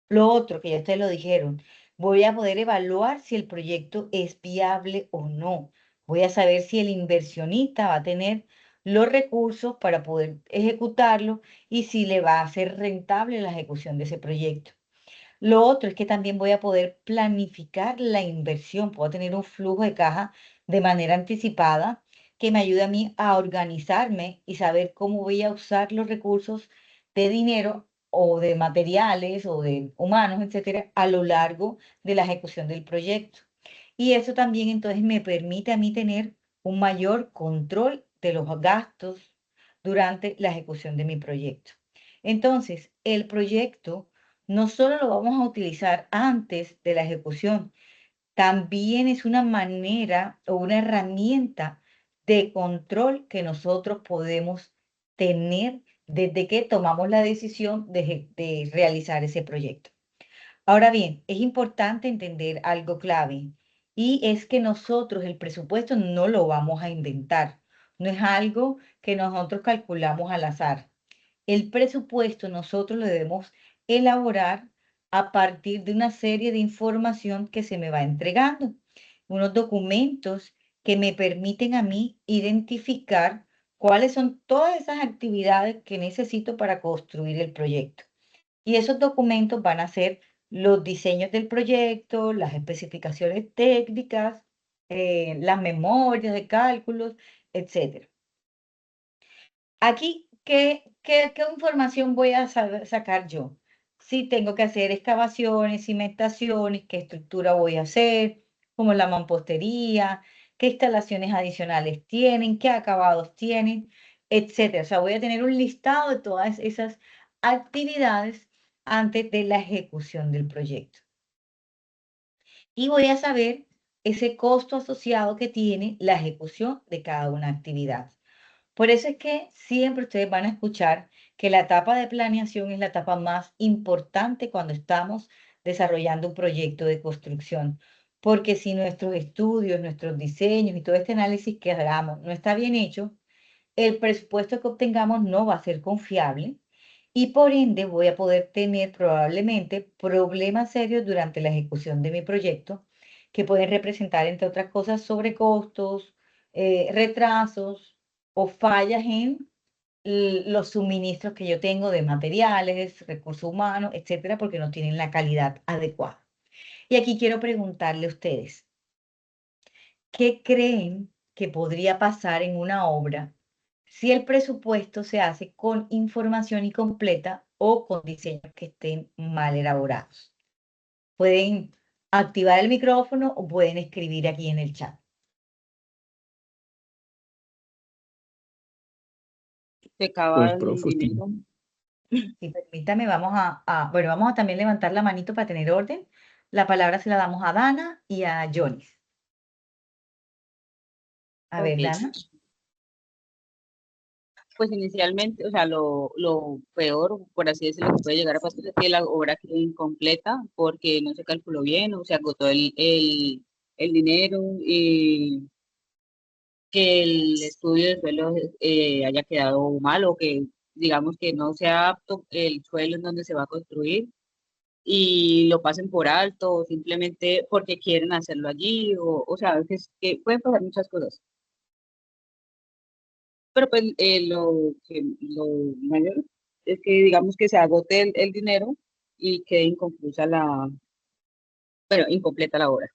Lo otro, que ya ustedes lo dijeron, voy a poder evaluar si el proyecto es viable o no. Voy a saber si el inversionista va a tener los recursos para poder ejecutarlo y si le va a ser rentable la ejecución de ese proyecto. Lo otro es que también voy a poder planificar la inversión, puedo tener un flujo de caja de manera anticipada que me ayude a mí a organizarme y saber cómo voy a usar los recursos de dinero o de materiales o de humanos, etcétera, a lo largo de la ejecución del proyecto. Y eso también entonces me permite a mí tener un mayor control de los gastos durante la ejecución de mi proyecto. Entonces, el proyecto no solo lo vamos a utilizar antes de la ejecución, también es una manera o una herramienta de control que nosotros podemos tener desde que tomamos la decisión de realizar ese proyecto. Ahora bien, es importante entender algo clave y es que nosotros el presupuesto no lo vamos a inventar, no es algo que nosotros calculamos al azar. El presupuesto nosotros lo debemos elaborar a partir de una serie de información que se me va entregando, unos documentos que me permiten a mí identificar cuáles son todas esas actividades que necesito para construir el proyecto. Y esos documentos van a ser los diseños del proyecto, las especificaciones técnicas, las memorias de cálculos, etc. Aquí, ¿qué información voy a sacar yo? Si tengo que hacer excavaciones, cimentaciones, qué estructura voy a hacer, como la mampostería, qué instalaciones adicionales tienen, qué acabados tienen, etcétera. O sea, voy a tener un listado de todas esas actividades antes de la ejecución del proyecto. Y voy a saber ese costo asociado que tiene la ejecución de cada una actividad. Por eso es que siempre ustedes van a escuchar que la etapa de planeación es la etapa más importante cuando estamos desarrollando un proyecto de construcción. Porque si nuestros estudios, nuestros diseños y todo este análisis que hagamos no está bien hecho, el presupuesto que obtengamos no va a ser confiable y por ende voy a poder tener probablemente problemas serios durante la ejecución de mi proyecto que pueden representar, entre otras cosas, sobrecostos, retrasos o fallas en los suministros que yo tengo de materiales, recursos humanos, etcétera, porque no tienen la calidad adecuada. Y aquí quiero preguntarle a ustedes, ¿qué creen que podría pasar en una obra si el presupuesto se hace con información incompleta o con diseños que estén mal elaborados? Pueden activar el micrófono o pueden escribir aquí en el chat. Se acaba Pues, el profe, dinero. Y permítame, bueno, vamos a también levantar la manito para tener orden. La palabra se la damos a Dana y a Jonis. A ver, Ok. Dana. Pues inicialmente, o sea, lo peor, por así decirlo, que puede llegar a pasar es que la obra quede incompleta porque no se calculó bien o se agotó el dinero y que el estudio de suelo haya quedado mal o que digamos que no sea apto el suelo en donde se va a construir y lo pasen por alto o simplemente porque quieren hacerlo allí o sea, que pueden pasar muchas cosas. Pero pues lo mayor es que digamos que se agote el dinero y quede inconclusa bueno, incompleta la obra.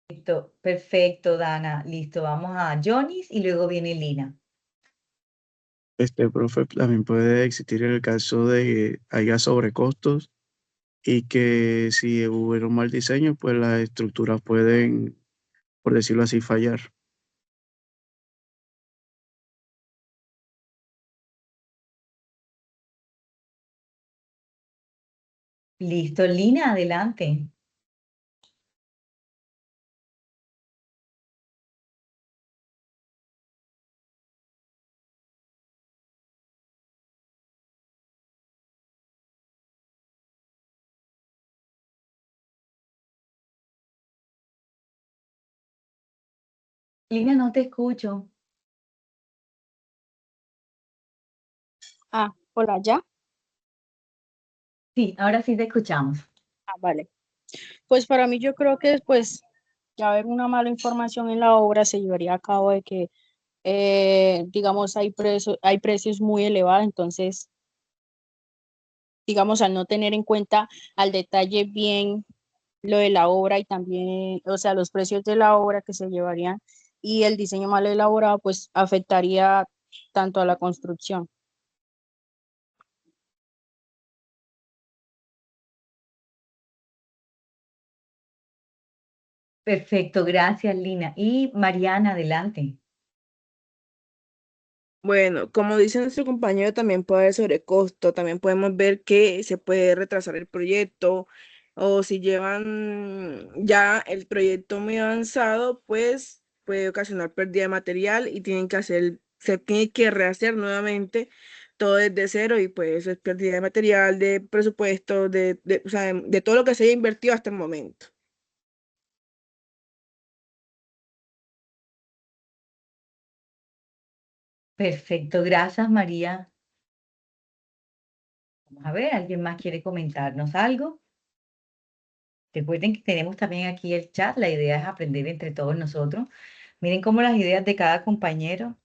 Perfecto, perfecto, Dana. Listo, vamos a Jonis y luego viene Lina. Profe, también puede existir el caso de que haya sobrecostos y que si hubiera un mal diseño, pues las estructuras pueden, por decirlo así, fallar. Listo, Lina, adelante. Lina, no te escucho. Ah, hola, ¿ya? Sí, ahora sí te escuchamos. Ah, vale. Pues para mí yo creo que pues ya haber una mala información en la obra se llevaría a cabo de que, digamos, hay precios muy elevados, entonces, digamos, al no tener en cuenta al detalle bien lo de la obra y también, o sea, los precios de la obra que se llevarían y el diseño mal elaborado, pues afectaría tanto a la construcción. Perfecto, gracias, Lina. Y Mariana, adelante. Bueno, como dice nuestro compañero, también puede haber sobrecosto, también podemos ver que se puede retrasar el proyecto o si llevan ya el proyecto muy avanzado, pues puede ocasionar pérdida de material y se tiene que rehacer nuevamente todo desde cero y pues eso es pérdida de material, de presupuesto, o sea, de todo lo que se haya invertido hasta el momento. Perfecto, gracias, María. Vamos a ver, ¿alguien más quiere comentarnos algo? Recuerden que tenemos también aquí el chat, la idea es aprender entre todos nosotros. Miren cómo las ideas de cada compañero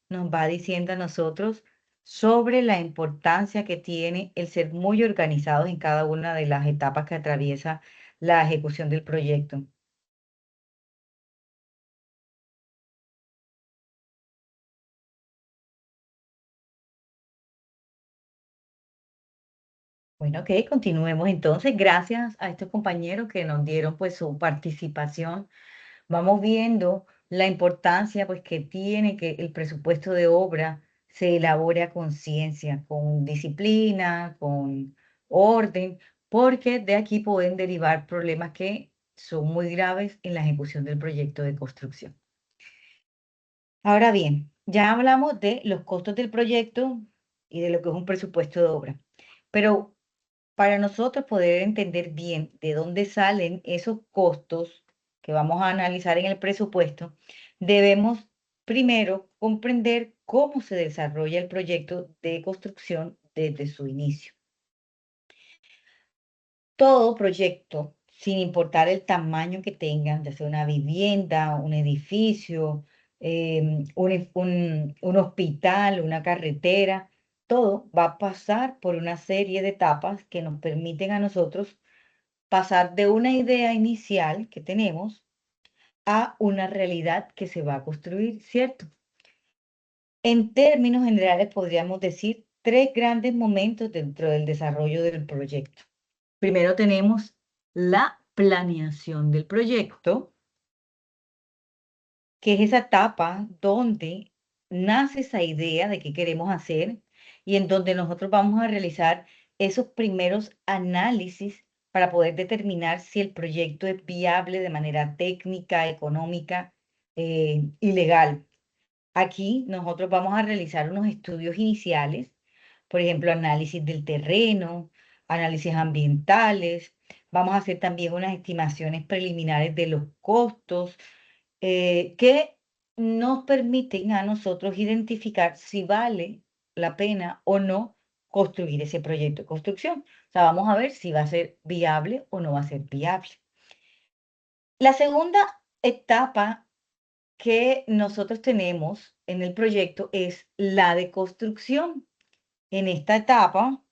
nos va diciendo a nosotros sobre la importancia que tiene el ser muy organizados en cada una de las etapas que atraviesa la ejecución del proyecto. Bueno, ok, continuemos entonces. Gracias a estos compañeros que nos dieron pues su participación. Vamos viendo la importancia pues que tiene que el presupuesto de obra se elabore a conciencia, con disciplina, con orden, porque de aquí pueden derivar problemas que son muy graves en la ejecución del proyecto de construcción. Ahora bien, ya hablamos de los costos del proyecto y de lo que es un presupuesto de obra, pero para nosotros poder entender bien de dónde salen esos costos que vamos a analizar en el presupuesto, debemos primero comprender cómo se desarrolla el proyecto de construcción desde su inicio. Todo proyecto, sin importar el tamaño que tengan, ya sea una vivienda, un edificio, un hospital, una carretera, todo va a pasar por una serie de etapas que nos permiten a nosotros pasar de una idea inicial que tenemos a una realidad que se va a construir, ¿cierto? En términos generales podríamos decir tres grandes momentos dentro del desarrollo del proyecto. Primero tenemos la planeación del proyecto, que es esa etapa donde nace esa idea de qué queremos hacer y en donde nosotros vamos a realizar esos primeros análisis para poder determinar si el proyecto es viable de manera técnica, económica y legal. Aquí nosotros vamos a realizar unos estudios iniciales, por ejemplo, análisis del terreno, análisis ambientales. Vamos a hacer también unas estimaciones preliminares de los costos que nos permiten a nosotros identificar si vale la pena o no construir ese proyecto de construcción. O sea, vamos a ver si va a ser viable o no va a ser viable. La segunda etapa que nosotros tenemos en el proyecto es la de construcción. En esta etapa,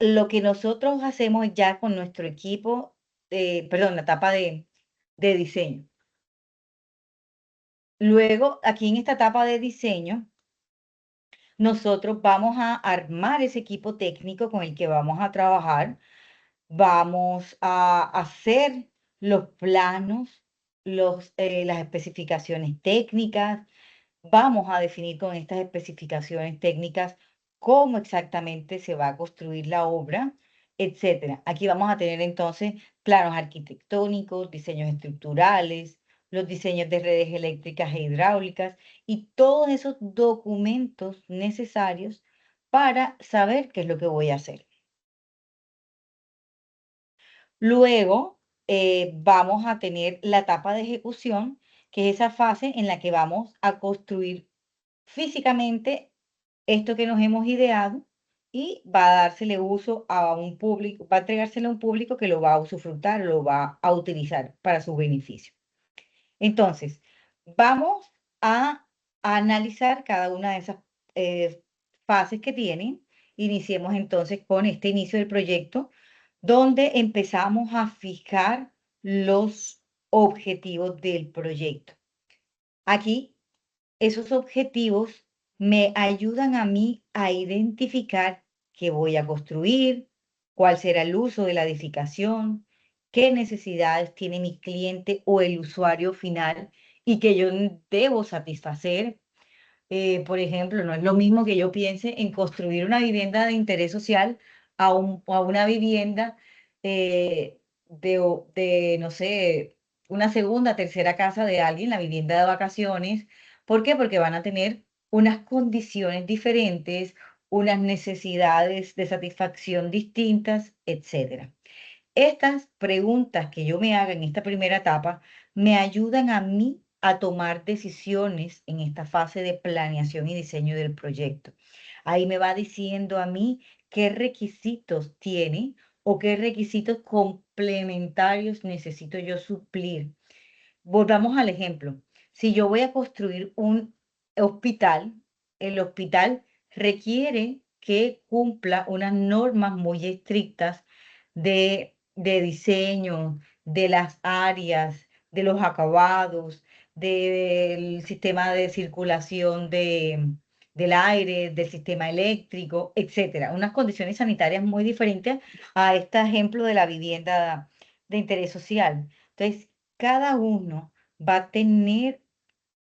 lo que nosotros hacemos ya con nuestro equipo, perdón, la etapa de diseño. Luego, aquí en esta etapa de diseño, nosotros vamos a armar ese equipo técnico con el que vamos a trabajar. Vamos a hacer los planos, las especificaciones técnicas. Vamos a definir con estas especificaciones técnicas cómo exactamente se va a construir la obra, etcétera. Aquí vamos a tener entonces planos arquitectónicos, diseños estructurales, los diseños de redes eléctricas e hidráulicas y todos esos documentos necesarios para saber qué es lo que voy a hacer. Luego vamos a tener la etapa de ejecución, que es esa fase en la que vamos a construir físicamente esto que nos hemos ideado y va a dársele uso a un público, va a entregárselo a un público que lo va a usufructar, lo va a utilizar para su beneficio. Entonces, vamos a analizar cada una de esas fases que tienen. Iniciemos entonces con este inicio del proyecto, donde empezamos a fijar los objetivos del proyecto. Aquí, esos objetivos me ayudan a mí a identificar qué voy a construir, cuál será el uso de la edificación, qué necesidades tiene mi cliente o el usuario final y que yo debo satisfacer. Por ejemplo, no es lo mismo que yo piense en construir una vivienda de interés social a una vivienda no sé, una segunda, tercera casa de alguien, la vivienda de vacaciones. ¿Por qué? Porque van a tener unas condiciones diferentes, unas necesidades de satisfacción distintas, etcétera. Estas preguntas que yo me haga en esta primera etapa me ayudan a mí a tomar decisiones en esta fase de planeación y diseño del proyecto. Ahí me va diciendo a mí qué requisitos tiene o qué requisitos complementarios necesito yo suplir. Volvamos al ejemplo. Si yo voy a construir un hospital, el hospital requiere que cumpla unas normas muy estrictas de diseño, de las áreas, de los acabados, del sistema de circulación del aire, del sistema eléctrico, etcétera. Unas condiciones sanitarias muy diferentes a este ejemplo de la vivienda de interés social. Entonces, cada uno va a tener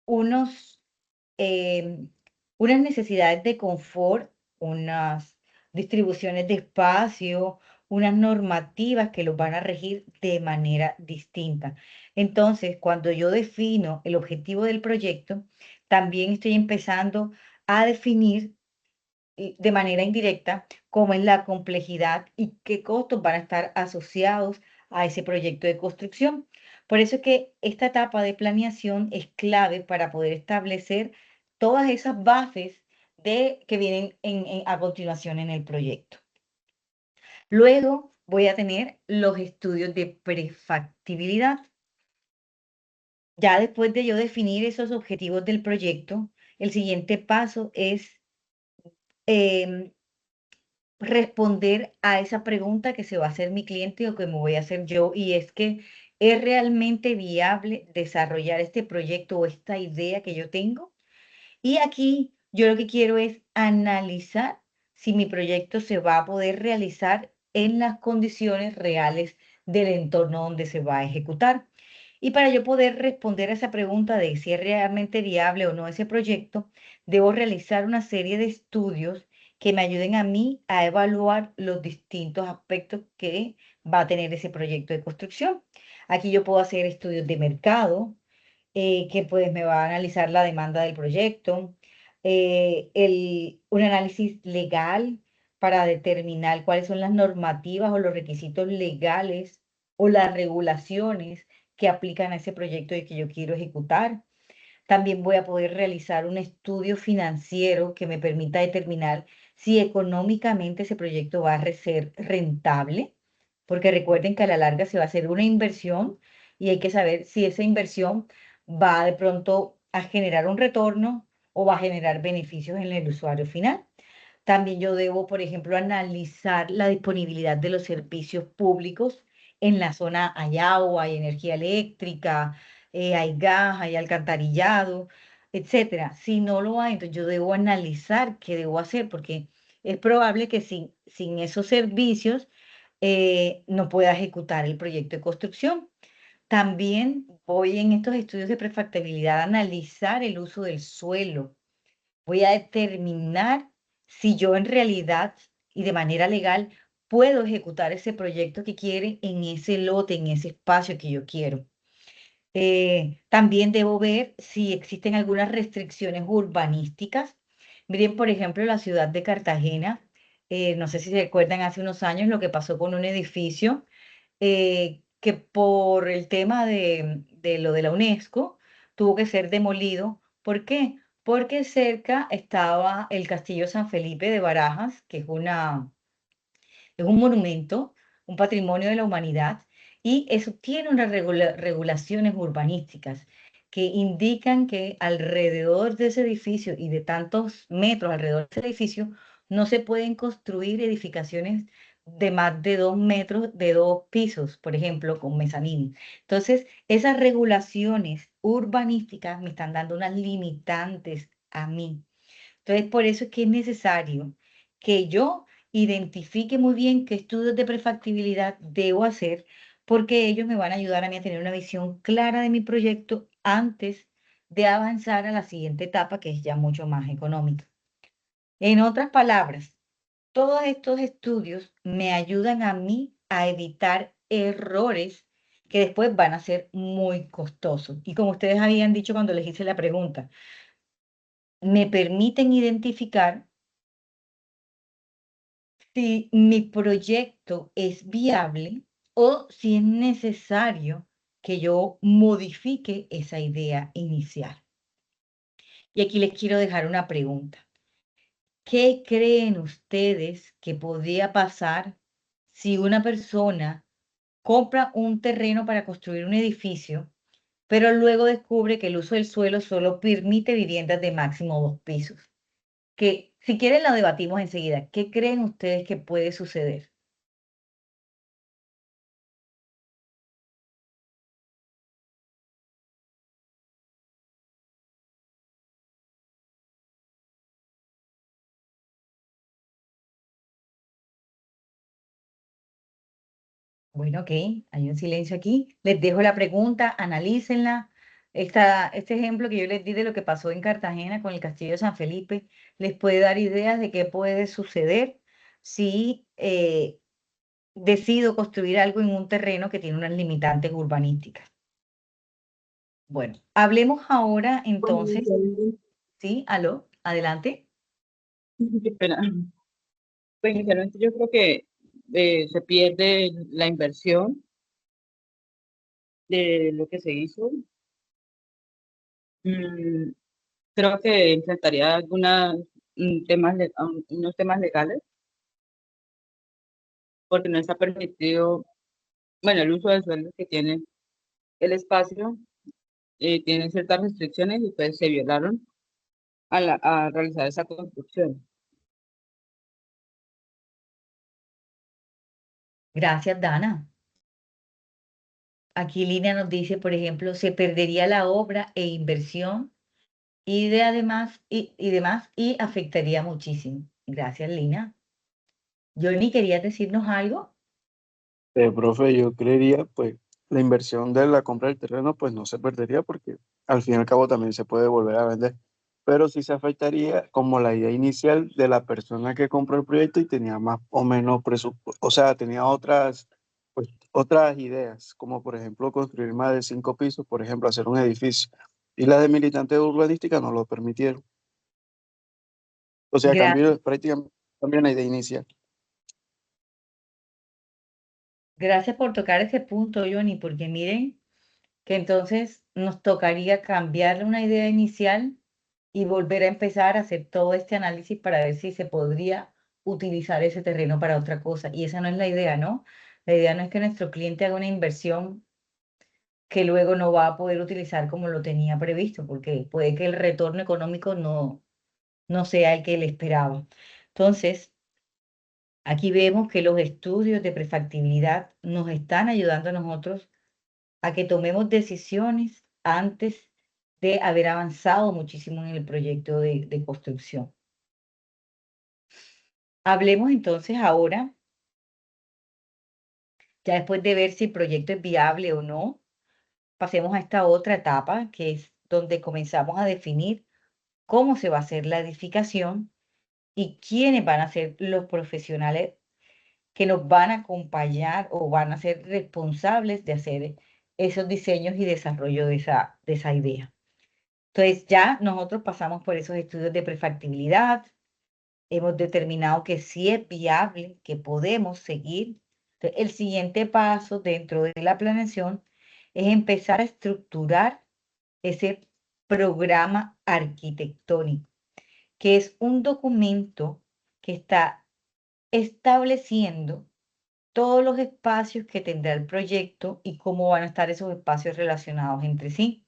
unos, unas necesidades de confort, unas distribuciones de espacio, unas normativas que los van a regir de manera distinta. Entonces, cuando yo defino el objetivo del proyecto, también estoy empezando a definir de manera indirecta cómo es la complejidad y qué costos van a estar asociados a ese proyecto de construcción. Por eso es que esta etapa de planeación es clave para poder establecer todas esas bases que vienen a continuación en el proyecto. Luego voy a tener los estudios de prefactibilidad. Ya después de yo definir esos objetivos del proyecto, el siguiente paso es em, responder a esa pregunta que se va a hacer mi cliente o que me voy a hacer yo, y es que ¿es realmente viable desarrollar este proyecto o esta idea que yo tengo? Y aquí yo lo que quiero es analizar si mi proyecto se va a poder realizar en las condiciones reales del entorno donde se va a ejecutar. Y para yo poder responder a esa pregunta de si es realmente viable o no ese proyecto, debo realizar una serie de estudios que me ayuden a mí a evaluar los distintos aspectos que va a tener ese proyecto de construcción. Aquí yo puedo hacer estudios de mercado, que pues me va a analizar la demanda del proyecto, un análisis legal para determinar cuáles son las normativas o los requisitos legales o las regulaciones que aplican a ese proyecto y que yo quiero ejecutar. También voy a poder realizar un estudio financiero que me permita determinar si económicamente ese proyecto va a ser rentable, porque recuerden que a la larga se va a hacer una inversión y hay que saber si esa inversión va de pronto a generar un retorno o va a generar beneficios en el usuario final. También yo debo, por ejemplo, analizar la disponibilidad de los servicios públicos en la zona. Hay agua, hay energía eléctrica, hay gas, hay alcantarillado, etcétera. Si no lo hay, entonces yo debo analizar qué debo hacer, porque es probable que sin esos servicios no pueda ejecutar el proyecto de construcción. También voy en estos estudios de prefactibilidad a analizar el uso del suelo. Voy a determinar si yo en realidad y de manera legal puedo ejecutar ese proyecto que quiere en ese lote, en ese espacio que yo quiero. También debo ver si existen algunas restricciones urbanísticas. Miren, por ejemplo, la ciudad de Cartagena, no sé si se recuerdan hace unos años lo que pasó con un edificio que por el tema de lo de la UNESCO tuvo que ser demolido. ¿Por qué? Porque cerca estaba el Castillo San Felipe de Barajas, que es un monumento, un patrimonio de la humanidad, y eso tiene unas regulaciones urbanísticas que indican que alrededor de ese edificio y de tantos metros alrededor de ese edificio no se pueden construir edificaciones de más de 2 metros, de 2 pisos, por ejemplo, con mezanín. Entonces, esas regulaciones urbanísticas me están dando unas limitantes a mí. Entonces, por eso es que es necesario que yo identifique muy bien qué estudios de prefactibilidad debo hacer, porque ellos me van a ayudar a mí a tener una visión clara de mi proyecto antes de avanzar a la siguiente etapa, que es ya mucho más económica. En otras palabras, todos estos estudios me ayudan a mí a evitar errores que después van a ser muy costosos. Y como ustedes habían dicho cuando les hice la pregunta, me permiten identificar si mi proyecto es viable o si es necesario que yo modifique esa idea inicial. Y aquí les quiero dejar una pregunta. ¿Qué creen ustedes que podría pasar si una persona compra un terreno para construir un edificio, pero luego descubre que el uso del suelo solo permite viviendas de máximo 2 pisos? Que si quieren lo debatimos enseguida. ¿Qué creen ustedes que puede suceder? Bueno, ok, hay un silencio aquí. Les dejo la pregunta, analícenla. Este ejemplo que yo les di de lo que pasó en Cartagena con el Castillo de San Felipe les puede dar ideas de qué puede suceder si decido construir algo en un terreno que tiene unas limitantes urbanísticas. Bueno, hablemos ahora entonces. Sí, aló, adelante. Qué pena. Pues inicialmente yo creo que se pierde la inversión de lo que se hizo. Mm, Creo que enfrentaría unos temas legales, porque no está permitido, bueno, el uso del suelo que tiene el espacio, tiene ciertas restricciones y pues se violaron a realizar esa construcción. Gracias, Dana. Aquí Lina nos dice, por ejemplo, se perdería la obra e inversión y demás y afectaría muchísimo. Gracias, Lina. Johnny, ¿querías decirnos algo? Profe, yo creería, pues, la inversión de la compra del terreno, pues no se perdería porque al fin y al cabo también se puede volver a vender, pero sí se afectaría como la idea inicial de la persona que compró el proyecto y tenía más o menos presupuesto, o sea, tenía pues, otras ideas, como por ejemplo construir más de 5 pisos, por ejemplo, hacer un edificio, y las de militantes urbanísticas no lo permitieron. O sea, Gracias. prácticamente cambió la idea inicial. Gracias por tocar ese punto, Johnny, porque miren, que entonces nos tocaría cambiarle una idea inicial y volver a empezar a hacer todo este análisis para ver si se podría utilizar ese terreno para otra cosa. Y esa no es la idea, ¿no? La idea no es que nuestro cliente haga una inversión que luego no va a poder utilizar como lo tenía previsto, porque puede que el retorno económico no sea el que él esperaba. Entonces, aquí vemos que los estudios de prefactibilidad nos están ayudando a nosotros a que tomemos decisiones antes de haber avanzado muchísimo en el proyecto de construcción. Hablemos entonces ahora, ya después de ver si el proyecto es viable o no, pasemos a esta otra etapa, que es donde comenzamos a definir cómo se va a hacer la edificación y quiénes van a ser los profesionales que nos van a acompañar o van a ser responsables de hacer esos diseños y desarrollo de esa idea. Entonces ya nosotros pasamos por esos estudios de prefactibilidad, hemos determinado que sí es viable, que podemos seguir. Entonces, el siguiente paso dentro de la planeación es empezar a estructurar ese programa arquitectónico, que es un documento que está estableciendo todos los espacios que tendrá el proyecto y cómo van a estar esos espacios relacionados entre sí.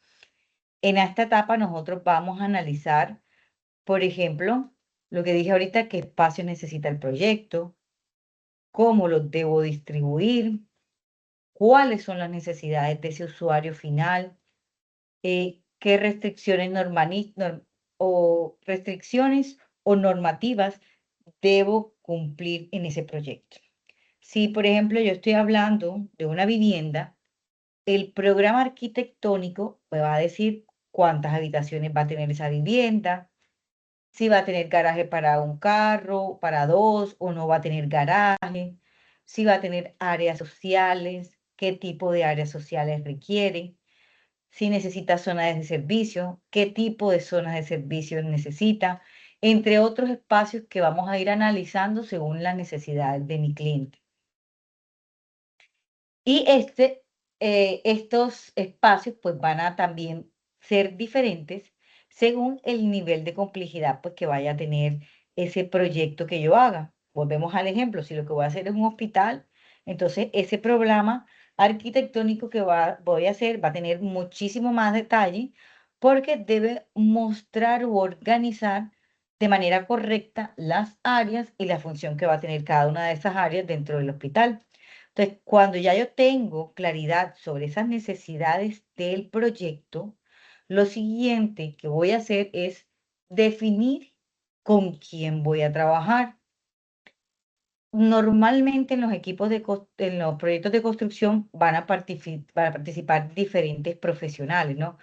En esta etapa nosotros vamos a analizar, por ejemplo, lo que dije ahorita, qué espacio necesita el proyecto, cómo los debo distribuir, cuáles son las necesidades de ese usuario final, qué restricciones o normativas debo cumplir en ese proyecto. Si, por ejemplo, yo estoy hablando de una vivienda, el programa arquitectónico me va a decir cuántas habitaciones va a tener esa vivienda, si va a tener garaje para un carro, para dos o no va a tener garaje, si va a tener áreas sociales, qué tipo de áreas sociales requiere, si necesita zonas de servicio, qué tipo de zonas de servicio necesita, entre otros espacios que vamos a ir analizando según las necesidades de mi cliente. Y estos espacios pues van a también ser diferentes según el nivel de complejidad pues que vaya a tener ese proyecto que yo haga. Volvemos al ejemplo, si lo que voy a hacer es un hospital, entonces ese programa arquitectónico que voy a hacer va a tener muchísimo más detalle porque debe mostrar u organizar de manera correcta las áreas y la función que va a tener cada una de esas áreas dentro del hospital. Entonces, cuando ya yo tengo claridad sobre esas necesidades del proyecto, lo siguiente que voy a hacer es definir con quién voy a trabajar. Normalmente en los en los proyectos de construcción van a participar diferentes profesionales, ¿no?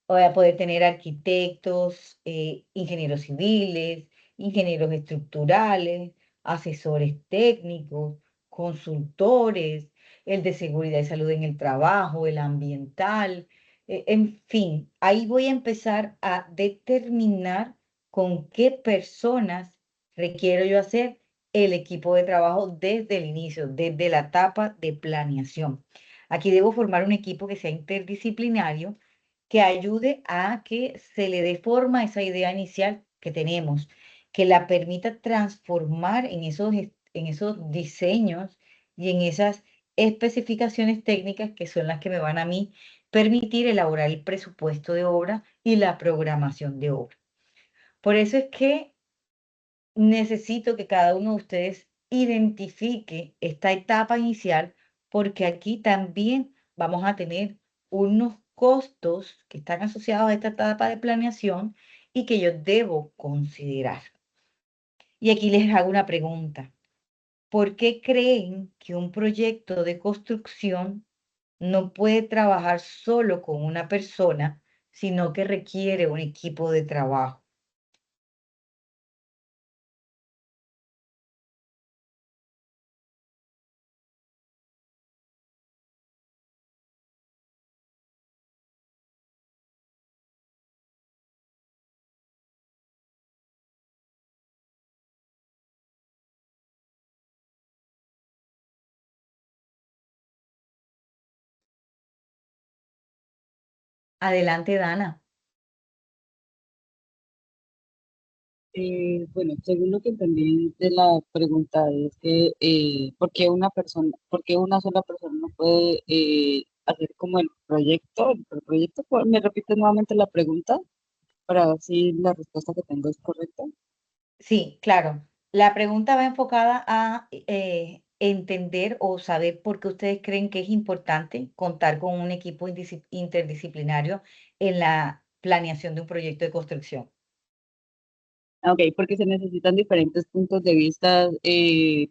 Voy a poder tener arquitectos, ingenieros civiles, ingenieros estructurales, asesores técnicos, consultores, el de seguridad y salud en el trabajo, el ambiental, en fin, ahí voy a empezar a determinar con qué personas requiero yo hacer el equipo de trabajo desde el inicio, desde la etapa de planeación. Aquí debo formar un equipo que sea interdisciplinario que ayude a que se le dé forma a esa idea inicial que tenemos, que la permita transformar en esos diseños y en esas especificaciones técnicas que son las que me van a mí permitir elaborar el presupuesto de obra y la programación de obra. Por eso es que necesito que cada uno de ustedes identifique esta etapa inicial, porque aquí también vamos a tener unos costos que están asociados a esta etapa de planeación y que yo debo considerar. Y aquí les hago una pregunta. ¿Por qué creen que un proyecto de construcción no puede trabajar solo con una persona, sino que requiere un equipo de trabajo? Adelante, Dana. Bueno, según lo que entendí de la pregunta es que ¿por qué una sola persona no puede hacer como el proyecto? ¿Me repites nuevamente la pregunta para ver si la respuesta que tengo es correcta? Sí, claro. La pregunta va enfocada a entender o saber por qué ustedes creen que es importante contar con un equipo interdisciplinario en la planeación de un proyecto de construcción. Ok, porque se necesitan diferentes puntos de vista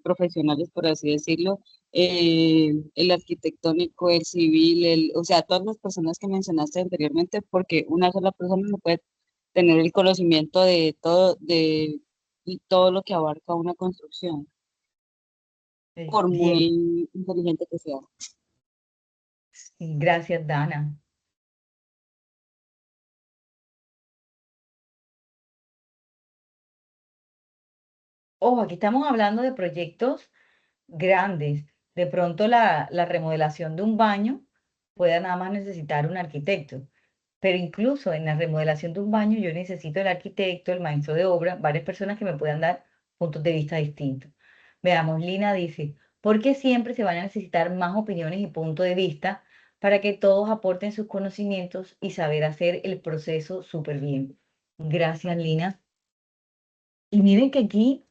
profesionales, por así decirlo, el arquitectónico, el civil, o sea, todas las personas que mencionaste anteriormente, porque una sola persona no puede tener el conocimiento y todo lo que abarca una construcción, por Bien, muy inteligente que sea. sí, gracias, Dana. Ojo, aquí estamos hablando de proyectos grandes. De pronto la remodelación de un baño pueda nada más necesitar un arquitecto, pero incluso en la remodelación de un baño yo necesito el arquitecto, el maestro de obra, varias personas que me puedan dar puntos de vista distintos. Veamos, Lina dice, ¿por qué siempre se van a necesitar más opiniones y puntos de vista para que todos aporten sus conocimientos y saber hacer el proceso súper bien? Gracias, Lina. Y miren que aquí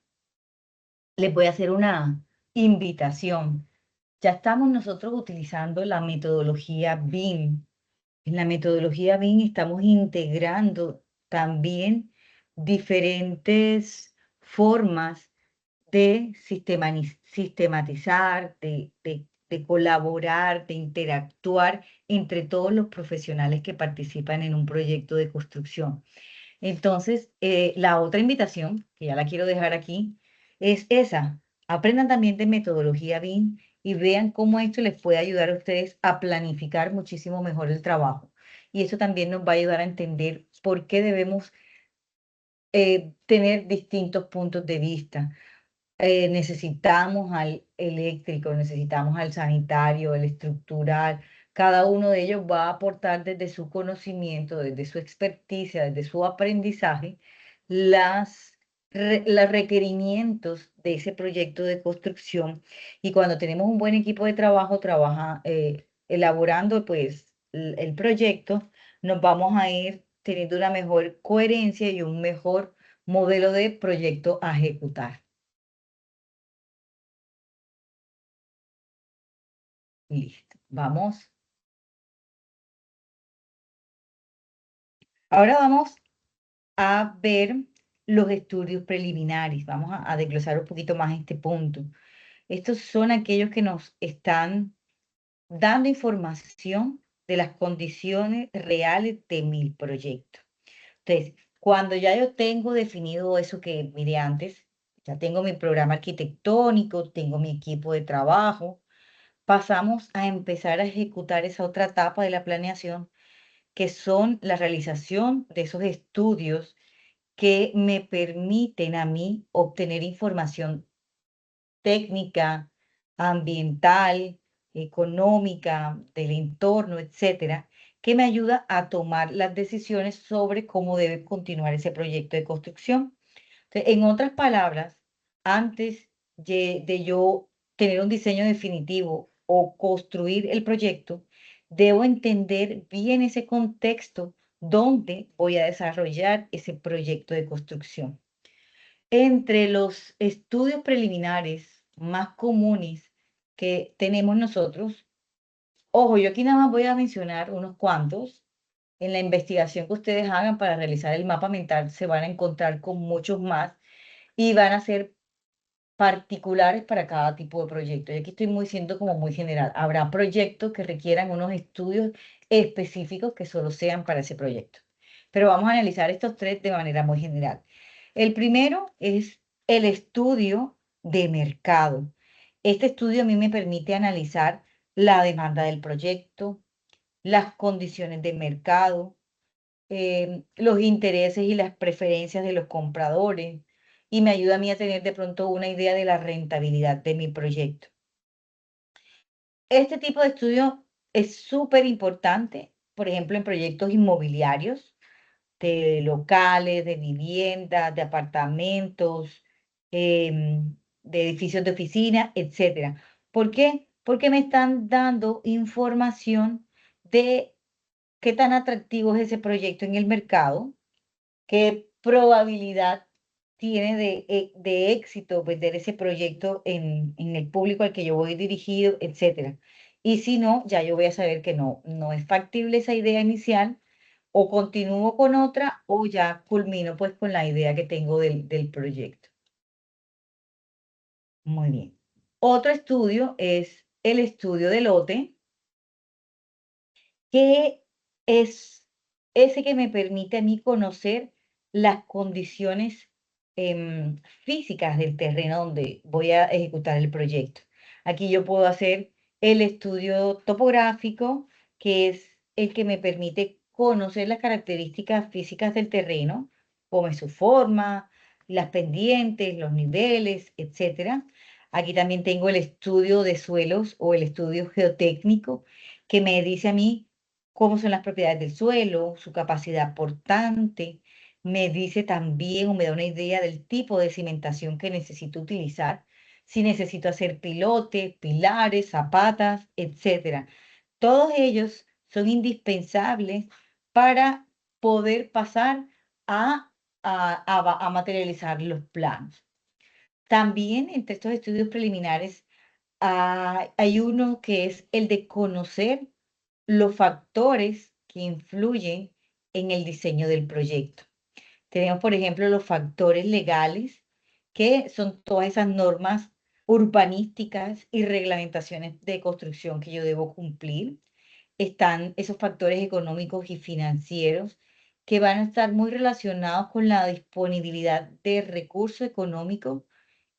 les voy a hacer una invitación. Ya estamos nosotros utilizando la metodología BIM. En la metodología BIM estamos integrando también diferentes formas de sistematizar, de colaborar, de interactuar entre todos los profesionales que participan en un proyecto de construcción. Entonces, la otra invitación, que ya la quiero dejar aquí, es esa. Aprendan también de metodología BIM y vean cómo esto les puede ayudar a ustedes a planificar muchísimo mejor el trabajo. Y eso también nos va a ayudar a entender por qué debemos tener distintos puntos de vista. Necesitamos al eléctrico, necesitamos al sanitario, el estructural. Cada uno de ellos va a aportar desde su conocimiento, desde su experticia, desde su aprendizaje, los requerimientos de ese proyecto de construcción. Y cuando tenemos un buen equipo de trabajo, elaborando pues el proyecto, nos vamos a ir teniendo una mejor coherencia y un mejor modelo de proyecto a ejecutar. Listo, vamos. Ahora vamos a ver los estudios preliminares. Vamos a desglosar un poquito más este punto. Estos son aquellos que nos están dando información de las condiciones reales de mi proyecto. Entonces, cuando ya yo tengo definido eso que miré antes, ya tengo mi programa arquitectónico, tengo mi equipo de trabajo, pasamos a empezar a ejecutar esa otra etapa de la planeación que son la realización de esos estudios que me permiten a mí obtener información técnica, ambiental, económica, del entorno, etcétera, que me ayuda a tomar las decisiones sobre cómo debe continuar ese proyecto de construcción. Entonces, en otras palabras, antes de yo tener un diseño definitivo o construir el proyecto, debo entender bien ese contexto donde voy a desarrollar ese proyecto de construcción. Entre los estudios preliminares más comunes que tenemos nosotros, ojo, yo aquí nada más voy a mencionar unos cuantos. En la investigación que ustedes hagan para realizar el mapa mental se van a encontrar con muchos más y van a ser particulares para cada tipo de proyecto. Y aquí estoy siendo como muy general. Habrá proyectos que requieran unos estudios específicos que solo sean para ese proyecto. Pero vamos a analizar estos tres de manera muy general. El primero es el estudio de mercado. Este estudio a mí me permite analizar la demanda del proyecto, las condiciones de mercado, los intereses y las preferencias de los compradores y me ayuda a mí a tener de pronto una idea de la rentabilidad de mi proyecto. Este tipo de estudio es súper importante por ejemplo, en proyectos inmobiliarios, de locales, de viviendas, de apartamentos, de edificios de oficina, etcétera. ¿Por qué? Porque me están dando información de qué tan atractivo es ese proyecto en el mercado, qué probabilidad tiene de éxito vender ese proyecto en el público al que yo voy dirigido, etcétera. Y si no, ya yo voy a saber que no es factible esa idea inicial, o continúo con otra, o ya culmino pues con la idea que tengo del proyecto. Muy bien. Otro estudio es el estudio de lote, que es ese que me permite a mí conocer las condiciones físicas del terreno donde voy a ejecutar el proyecto. Aquí yo puedo hacer el estudio topográfico, que es el que me permite conocer las características físicas del terreno, como es su forma, las pendientes, los niveles, etcétera. Aquí también tengo el estudio de suelos o el estudio geotécnico, que me dice a mí cómo son las propiedades del suelo, su capacidad portante. Me dice también o me da una idea del tipo de cimentación que necesito utilizar, si necesito hacer pilotes, pilares, zapatas, etcétera. Todos ellos son indispensables para poder pasar a materializar los planos. También entre estos estudios preliminares hay uno que es el de conocer los factores que influyen en el diseño del proyecto. Tenemos, por ejemplo, los factores legales, que son todas esas normas urbanísticas y reglamentaciones de construcción que yo debo cumplir. Están esos factores económicos y financieros que van a estar muy relacionados con la disponibilidad de recursos económicos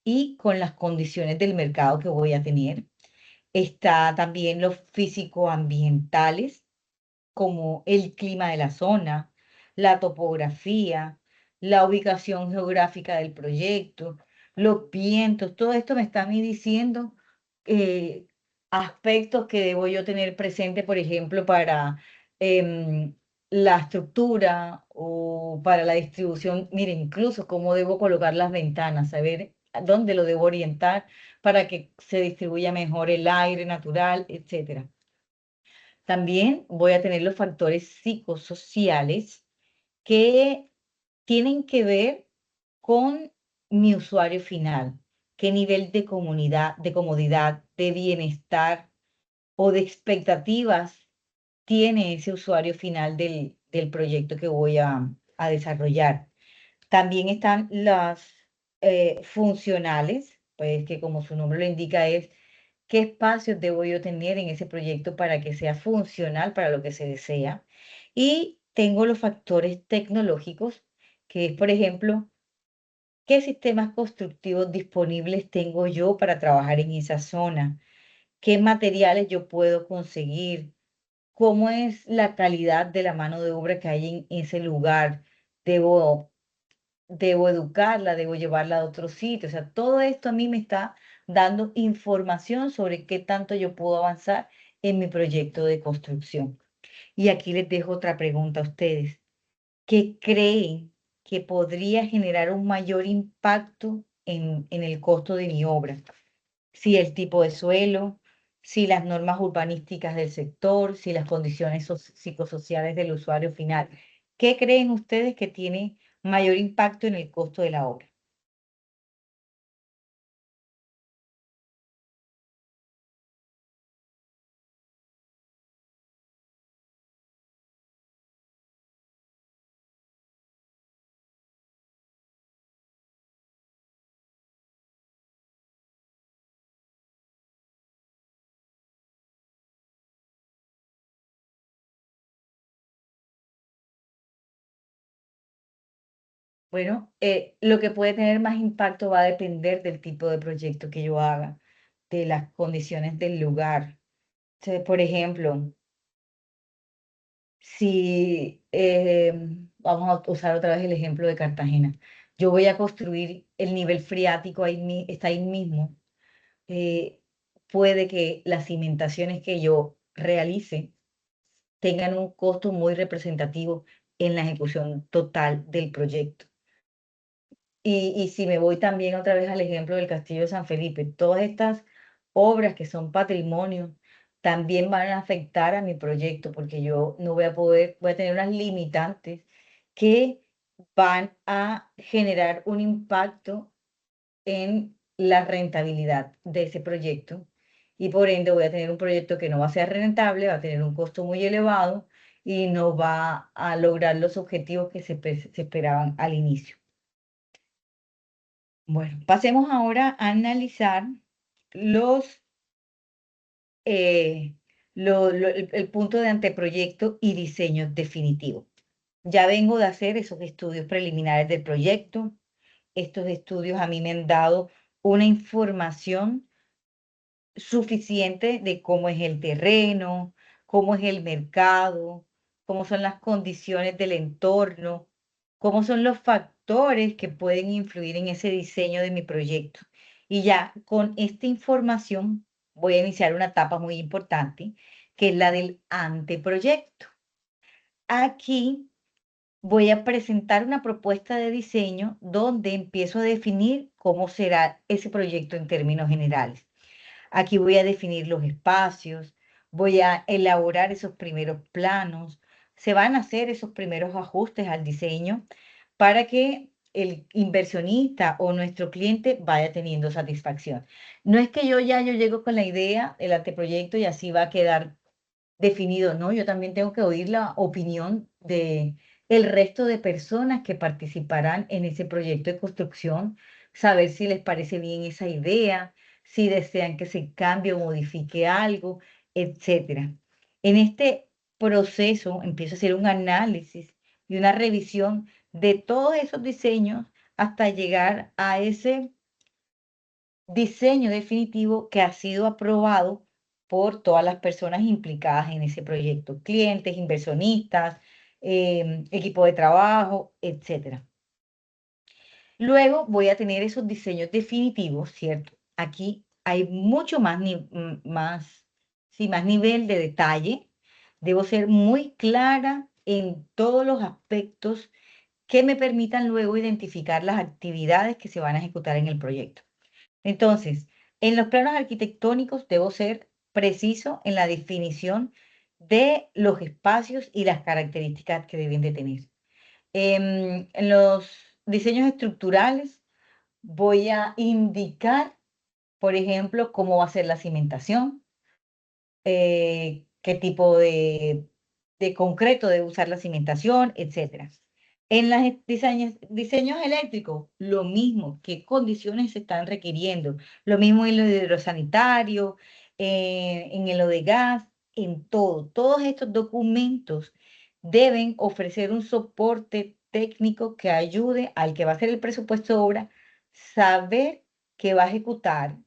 y con las condiciones del mercado que voy a tener. Está también los físico-ambientales, como el clima de la zona, la topografía, la ubicación geográfica del proyecto, los vientos, todo esto me está a mí diciendo eh, aspectos que debo yo tener presente, por ejemplo, para em, la estructura o para la distribución. Mire, incluso cómo debo colocar las ventanas, saber a dónde lo debo orientar para que se distribuya mejor el aire natural, etcétera. También voy a tener los factores psicosociales que tienen que ver con mi usuario final, qué nivel de comunidad, de comodidad, de bienestar o de expectativas tiene ese usuario final del proyecto que voy a desarrollar. También están las funcionales, pues que como su nombre lo indica es qué espacios debo yo tener en ese proyecto para que sea funcional para lo que se desea. Y tengo los factores tecnológicos, que es, por ejemplo, qué sistemas constructivos disponibles tengo yo para trabajar en esa zona, qué materiales yo puedo conseguir, cómo es la calidad de la mano de obra que hay en ese lugar. Debo debo educarla, debo llevarla a otro sitio. O sea, todo esto a mí me está dando información sobre qué tanto yo puedo avanzar en mi proyecto de construcción. Y aquí les dejo otra pregunta a ustedes. ¿Qué creen que podría generar un mayor impacto en el costo de mi obra? Si el tipo de suelo, si las normas urbanísticas del sector, si las condiciones psicosociales del usuario final. ¿Qué creen ustedes que tiene mayor impacto en el costo de la obra? Bueno, lo que puede tener más impacto va a depender del tipo de proyecto que yo haga, de las condiciones del lugar. Entonces, por ejemplo, si vamos a usar otra vez el ejemplo de Cartagena, yo voy a construir el nivel freático ahí, está ahí mismo. eh, Puede que las cimentaciones que yo realice tengan un costo muy representativo en la ejecución total del proyecto. Y si me voy también otra vez al ejemplo del Castillo de San Felipe, todas estas obras que son patrimonio también van a afectar a mi proyecto porque yo no voy a poder, voy a tener unas limitantes que van a generar un impacto en la rentabilidad de ese proyecto y por ende voy a tener un proyecto que no va a ser rentable, va a tener un costo muy elevado y no va a lograr los objetivos que se esperaban al inicio. Bueno, pasemos ahora a analizar los, eh, el punto de anteproyecto y diseño definitivo. Ya vengo de hacer esos estudios preliminares del proyecto. Estos estudios a mí me han dado una información suficiente de cómo es el terreno, cómo es el mercado, cómo son las condiciones del entorno, cómo son los factores que pueden influir en ese diseño de mi proyecto. Y ya con esta información voy a iniciar una etapa muy importante, que es la del anteproyecto. Aquí voy a presentar una propuesta de diseño donde empiezo a definir cómo será ese proyecto en términos generales. Aquí voy a definir los espacios, voy a elaborar esos primeros planos, se van a hacer esos primeros ajustes al diseño para que el inversionista o nuestro cliente vaya teniendo satisfacción. No es que yo llego con la idea, el anteproyecto y así va a quedar definido, ¿no? Yo también tengo que oír la opinión de el resto de personas que participarán en ese proyecto de construcción, saber si les parece bien esa idea, si desean que se cambie o modifique algo, etcétera. En este proceso empiezo a hacer un análisis y una revisión de todos esos diseños hasta llegar a ese diseño definitivo que ha sido aprobado por todas las personas implicadas en ese proyecto, clientes, inversionistas, equipo de trabajo, etcétera. Luego voy a tener esos diseños definitivos, ¿cierto? Aquí hay mucho más, más nivel de detalle. Debo ser muy clara en todos los aspectos que me permitan luego identificar las actividades que se van a ejecutar en el proyecto. Entonces, en los planos arquitectónicos debo ser preciso en la definición de los espacios y las características que deben de tener. En los diseños estructurales voy a indicar, por ejemplo, cómo va a ser la cimentación, qué tipo de concreto debe usar la cimentación, etcétera. En los diseños eléctricos, lo mismo, qué condiciones se están requiriendo, lo mismo en lo de hidrosanitario, en lo de gas, en todo. Todos estos documentos deben ofrecer un soporte técnico que ayude al que va a hacer el presupuesto de obra, saber qué va a ejecutar,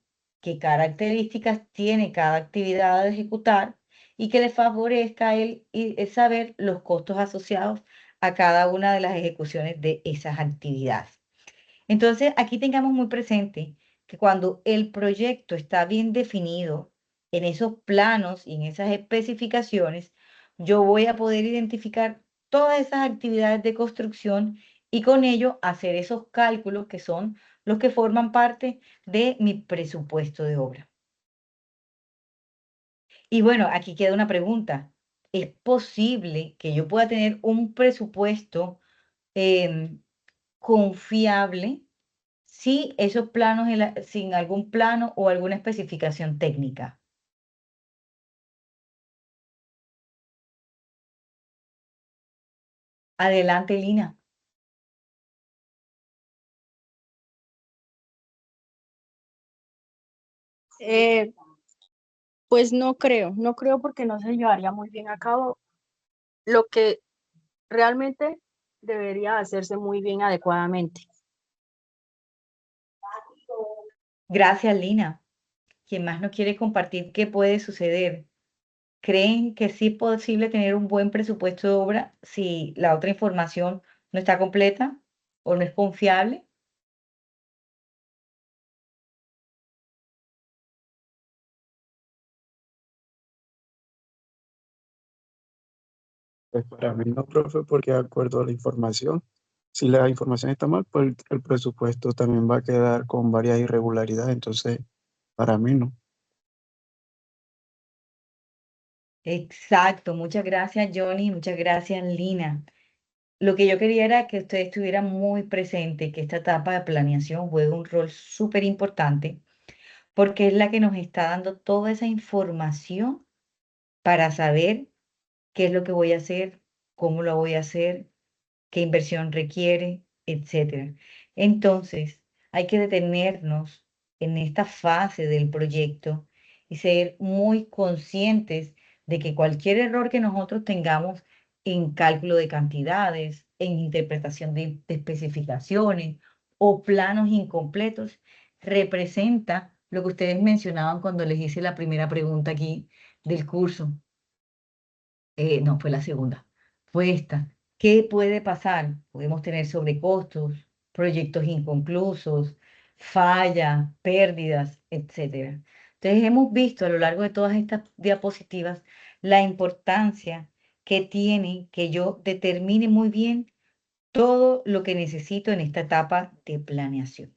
qué características tiene cada actividad a ejecutar y que le favorezca a él y saber los costos asociados a cada una de las ejecuciones de esas actividades. Entonces, aquí tengamos muy presente que cuando el proyecto está bien definido en esos planos y en esas especificaciones, yo voy a poder identificar todas esas actividades de construcción y con ello hacer esos cálculos que son los que forman parte de mi presupuesto de obra. Y bueno, aquí queda una pregunta. ¿Es posible que yo pueda tener un presupuesto em, confiable si esos planos, sin algún plano o alguna especificación técnica? Adelante, Lina. Eh, pues no creo porque no se llevaría muy bien a cabo lo que realmente debería hacerse muy bien adecuadamente. Gracias, Lina. ¿Quién más no quiere compartir qué puede suceder? ¿Creen que sí es posible tener un buen presupuesto de obra si la otra información no está completa o no es confiable? Pues para mí no, profe, porque de acuerdo a la información, si la información está mal, pues el presupuesto también va a quedar con varias irregularidades, entonces para mí no. Exacto, muchas gracias Johnny, muchas gracias Lina. Lo que yo quería era que ustedes estuvieran muy presentes, que esta etapa de planeación juega un rol súper importante, porque es la que nos está dando toda esa información para saber qué es lo que voy a hacer, cómo lo voy a hacer, qué inversión requiere, etcétera. Entonces, hay que detenernos en esta fase del proyecto y ser muy conscientes de que cualquier error que nosotros tengamos en cálculo de cantidades, en interpretación de especificaciones o planos incompletos, representa lo que ustedes mencionaban cuando les hice la primera pregunta aquí del curso. No, fue la segunda. Fue esta. ¿Qué puede pasar? Podemos tener sobrecostos, proyectos inconclusos, fallas, pérdidas, etcétera. Entonces, hemos visto a lo largo de todas estas diapositivas la importancia que tiene que yo determine muy bien todo lo que necesito en esta etapa de planeación.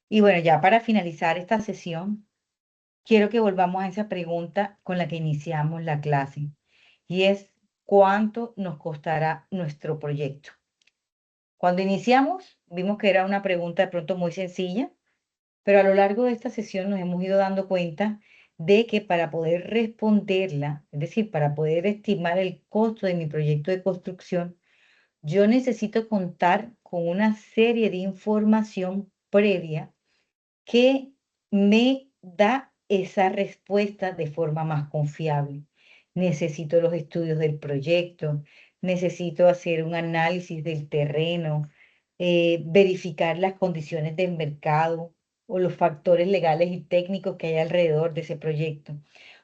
Y bueno, ya para finalizar esta sesión, quiero que volvamos a esa pregunta con la que iniciamos la clase, y es ¿cuánto nos costará nuestro proyecto? Cuando iniciamos, vimos que era una pregunta de pronto muy sencilla, pero a lo largo de esta sesión nos hemos ido dando cuenta de que para poder responderla, es decir, para poder estimar el costo de mi proyecto de construcción, yo necesito contar con una serie de información previa que me da esa respuesta de forma más confiable. Necesito los estudios del proyecto, necesito hacer un análisis del terreno, verificar las condiciones del mercado o los factores legales y técnicos que hay alrededor de ese proyecto,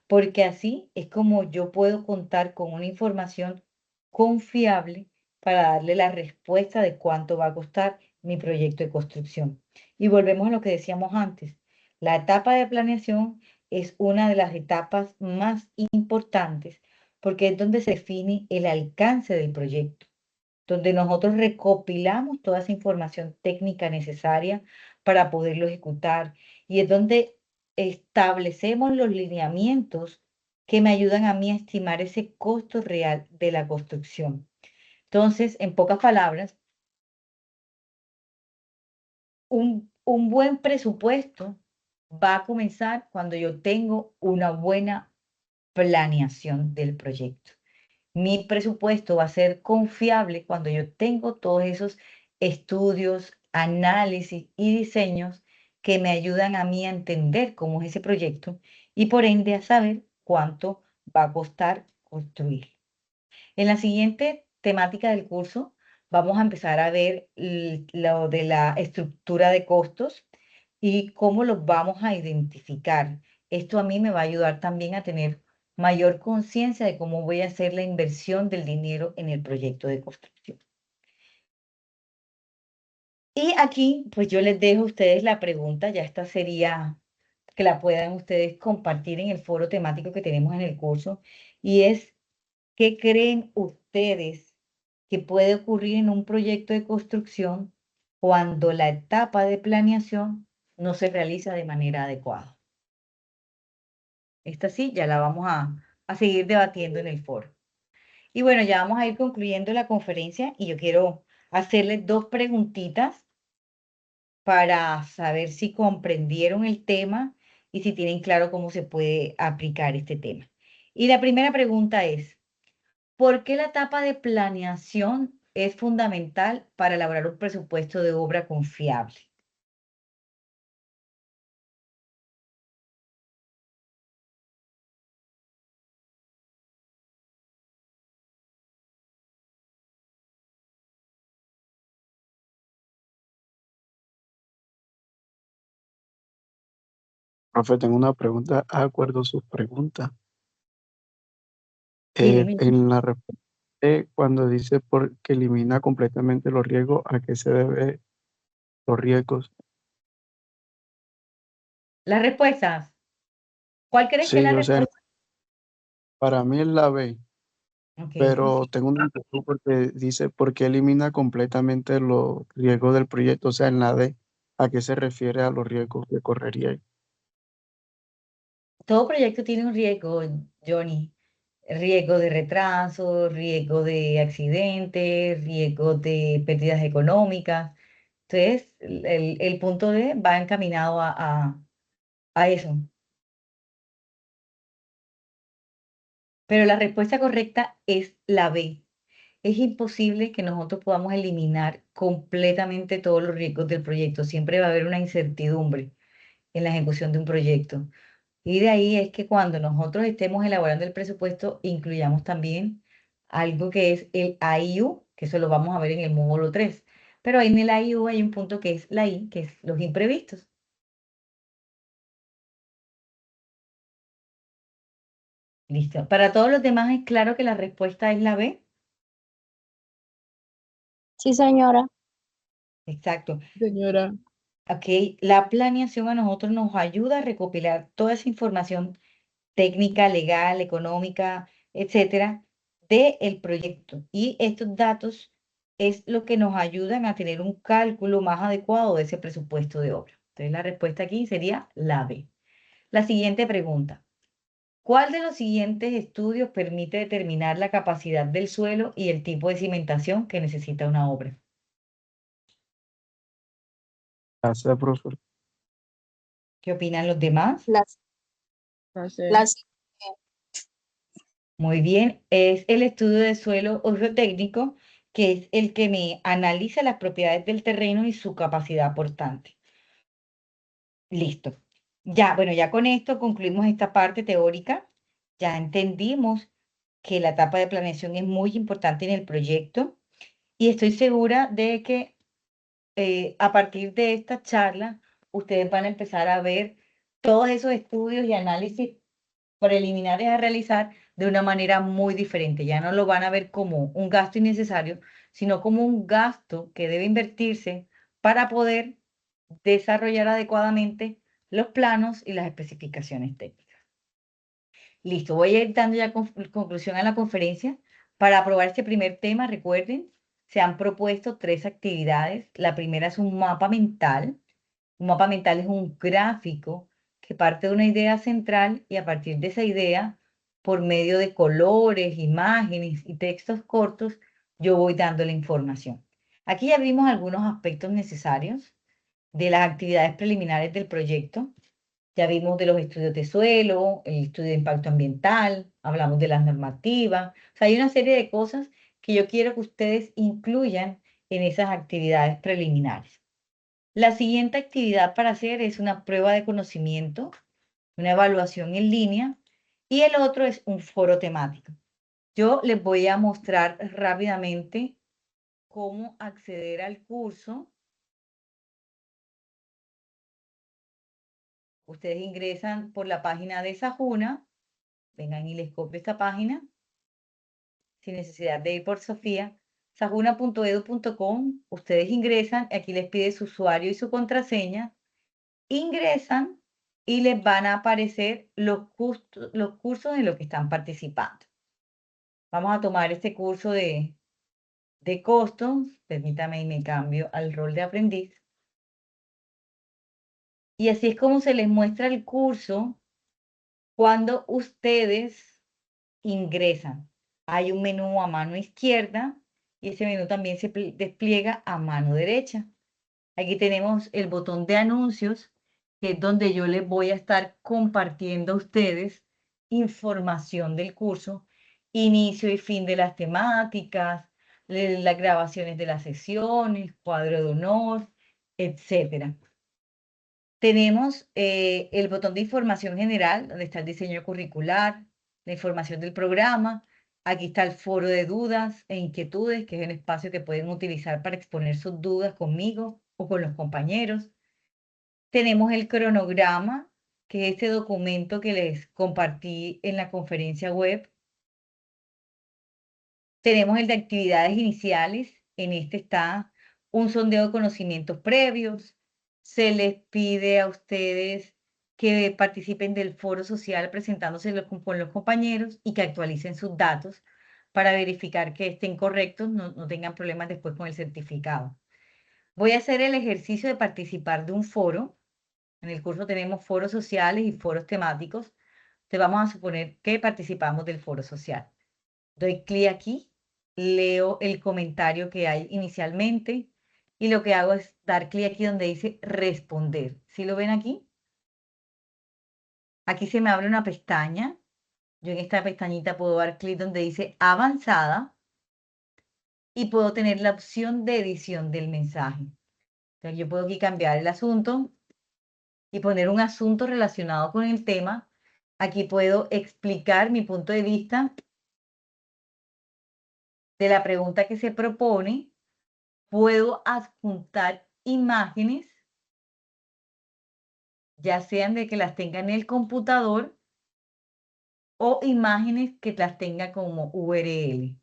porque así es como yo puedo contar con una información confiable para darle la respuesta de cuánto va a costar mi proyecto de construcción. Y volvemos a lo que decíamos antes. La etapa de planeación es una de las etapas más importantes porque es donde se define el alcance del proyecto, donde nosotros recopilamos toda esa información técnica necesaria para poderlo ejecutar y es donde establecemos los lineamientos que me ayudan a mí a estimar ese costo real de la construcción. Entonces, en pocas palabras, un buen presupuesto va a comenzar cuando yo tengo una buena planeación del proyecto. Mi presupuesto va a ser confiable cuando yo tengo todos esos estudios, análisis y diseños que me ayudan a mí a entender cómo es ese proyecto y por ende a saber cuánto va a costar construir. En la siguiente temática del curso vamos a empezar a ver lo de la estructura de costos y cómo los vamos a identificar. Esto a mí me va a ayudar también a tener mayor conciencia de cómo voy a hacer la inversión del dinero en el proyecto de construcción. Y aquí, pues yo les dejo a ustedes la pregunta, ya esta sería que la puedan ustedes compartir en el foro temático que tenemos en el curso, y es, ¿qué creen ustedes que puede ocurrir en un proyecto de construcción cuando la etapa de planeación no se realiza de manera adecuada? Esta sí, ya la vamos a seguir debatiendo en el foro. Y bueno, ya vamos a ir concluyendo la conferencia y yo quiero hacerles dos preguntitas para saber si comprendieron el tema y si tienen claro cómo se puede aplicar este tema. Y la primera pregunta es, ¿por qué la etapa de planeación es fundamental para elaborar un presupuesto de obra confiable? Profe, tengo una pregunta, de acuerdo a sus preguntas. Sí, dime. En la respuesta, cuando dice que elimina completamente los riesgos, ¿a qué se debe los riesgos? Las respuestas. ¿Cuál crees que es Sí, la o sea, respuesta? para mí es la B. Ok. pero tengo una inquietud porque dice, ¿por qué elimina completamente los riesgos del proyecto? O sea, en la D, ¿a qué se refiere a los riesgos que correría? Todo proyecto tiene un riesgo, Johnny. Riesgo de retraso, riesgo de accidentes, riesgo de pérdidas económicas. Entonces, el punto D va encaminado a eso. Pero la respuesta correcta es la B. Es imposible que nosotros podamos eliminar completamente todos los riesgos del proyecto. Siempre va a haber una incertidumbre en la ejecución de un proyecto. Y de ahí es que cuando nosotros estemos elaborando el presupuesto, incluyamos también algo que es el AIU, que eso lo vamos a ver en el módulo 3. Pero ahí en el AIU hay un punto que es la I, que es los imprevistos. Listo. Para todos los demás es claro que la respuesta es la B. Sí, señora. Exacto. Señora, Ok, la planeación a nosotros nos ayuda a recopilar toda esa información técnica, legal, económica, etcétera, del proyecto. Y estos datos es lo que nos ayudan a tener un cálculo más adecuado de ese presupuesto de obra. Entonces, la respuesta aquí sería la B. La siguiente pregunta. ¿Cuál de los siguientes estudios permite determinar la capacidad del suelo y el tipo de cimentación que necesita una obra? Gracias, profesor. ¿Qué opinan los demás? Las, hace las, Muy bien, es el estudio de suelo ortotécnico, que es el que me analiza las propiedades del terreno y su capacidad aportante. Listo. Ya, bueno, ya con esto concluimos esta parte teórica. Ya entendimos que la etapa de planeación es muy importante en el proyecto y estoy segura de que a partir de esta charla ustedes van a empezar a ver todos esos estudios y análisis preliminares a realizar de una manera muy diferente. Ya no lo van a ver como un gasto innecesario, sino como un gasto que debe invertirse para poder desarrollar adecuadamente los planos y las especificaciones técnicas. Listo, voy a ir dando ya conclusión a la conferencia. Para aprobar este primer tema, recuerden, se han propuesto 3 actividades. La primera es un mapa mental. Un mapa mental es un gráfico que parte de una idea central y a partir de esa idea, por medio de colores, imágenes y textos cortos, yo voy dando la información. Aquí ya vimos algunos aspectos necesarios de las actividades preliminares del proyecto. Ya vimos de los estudios de suelo, el estudio de impacto ambiental, hablamos de las normativas. O sea, hay una serie de cosas que yo quiero que ustedes incluyan en esas actividades preliminares. La siguiente actividad para hacer es una prueba de conocimiento, una evaluación en línea y el otro es un foro temático. Yo les voy a mostrar rápidamente cómo acceder al curso. Ustedes ingresan por la página de Sajuna, vengan y les copio esta página sin necesidad de ir por Sofía, sajuna.edu.com, ustedes ingresan, aquí les pide su usuario y su contraseña, ingresan y les van a aparecer los cursos en los que están participando. Vamos a tomar este curso de costos, permítame y me cambio al rol de aprendiz. Y así es como se les muestra el curso cuando ustedes ingresan. Hay un menú a mano izquierda y ese menú también se despliega a mano derecha. Aquí tenemos el botón de anuncios, que es donde yo les voy a estar compartiendo a ustedes información del curso, inicio y fin de las temáticas, las grabaciones de las sesiones, cuadro de honor, etcétera. Tenemos el botón de información general, donde está el diseño curricular, la información del programa. Aquí está el foro de dudas e inquietudes, que es un espacio que pueden utilizar para exponer sus dudas conmigo o con los compañeros. Tenemos el cronograma, que es este documento que les compartí en la conferencia web. Tenemos el de actividades iniciales. En este está un sondeo de conocimientos previos. Se les pide a ustedes que participen del foro social presentándose con los compañeros y que actualicen sus datos para verificar que estén correctos, no tengan problemas después con el certificado. Voy a hacer el ejercicio de participar de un foro. En el curso tenemos foros sociales y foros temáticos. Entonces vamos a suponer que participamos del foro social. Doy clic aquí, leo el comentario que hay inicialmente y lo que hago es dar clic aquí donde dice responder. ¿Sí lo ven aquí? Aquí se me abre una pestaña. Yo en esta pestañita puedo dar clic donde dice avanzada y puedo tener la opción de edición del mensaje. Entonces yo puedo aquí cambiar el asunto y poner un asunto relacionado con el tema. Aquí puedo explicar mi punto de vista de la pregunta que se propone. Puedo adjuntar imágenes, ya sean de que las tenga en el computador o imágenes que las tenga como URL.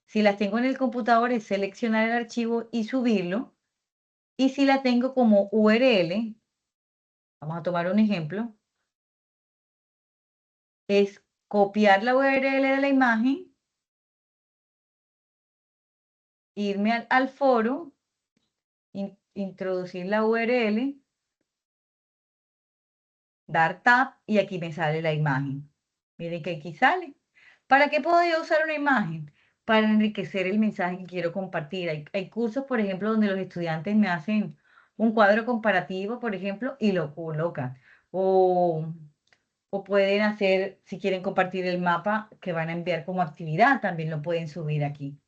Si las tengo en el computador es seleccionar el archivo y subirlo. Y si la tengo como URL, vamos a tomar un ejemplo, es copiar la URL de la imagen, irme al foro, introducir la URL, dar tab y aquí me sale la imagen. Miren que aquí sale. ¿Para qué puedo yo usar una imagen? Para enriquecer el mensaje que quiero compartir. Hay cursos, por ejemplo, donde los estudiantes me hacen un cuadro comparativo, por ejemplo, y lo colocan. O pueden hacer, si quieren compartir el mapa que van a enviar como actividad, también lo pueden subir aquí.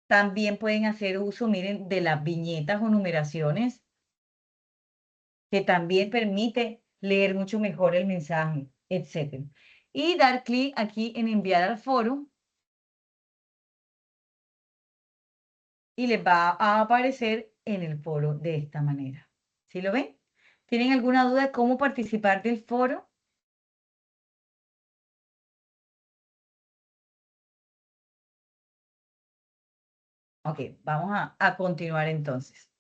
También pueden hacer uso, miren, de las viñetas o numeraciones, que también permite leer mucho mejor el mensaje, etc. Y dar clic aquí en enviar al foro y les va a aparecer en el foro de esta manera. ¿Sí lo ven? ¿Tienen alguna duda de cómo participar del foro? Ok, vamos a continuar entonces.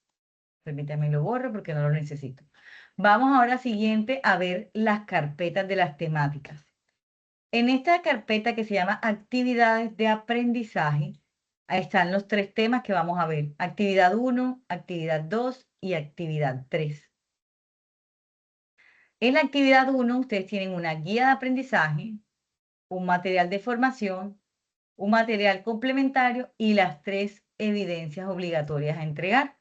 Permítanme lo borro porque no lo necesito. Vamos ahora siguiente a ver las carpetas de las temáticas. En esta carpeta que se llama actividades de aprendizaje, ahí están los 3 temas que vamos a ver. Actividad 1, actividad 2 y actividad 3. En la actividad 1 ustedes tienen una guía de aprendizaje, un material de formación, un material complementario y las 3 evidencias obligatorias a entregar.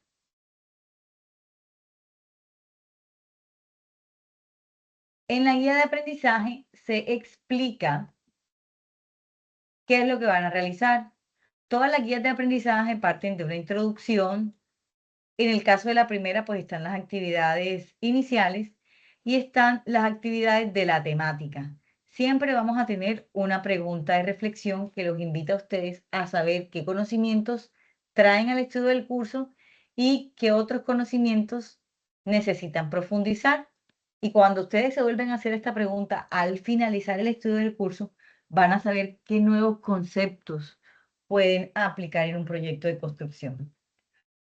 En la guía de aprendizaje se explica qué es lo que van a realizar. Todas las guías de aprendizaje parten de una introducción. En el caso de la primera, pues están las actividades iniciales y están las actividades de la temática. Siempre vamos a tener una pregunta de reflexión que los invita a ustedes a saber qué conocimientos traen al estudio del curso y qué otros conocimientos necesitan profundizar. Y cuando ustedes se vuelven a hacer esta pregunta al finalizar el estudio del curso, van a saber qué nuevos conceptos pueden aplicar en un proyecto de construcción.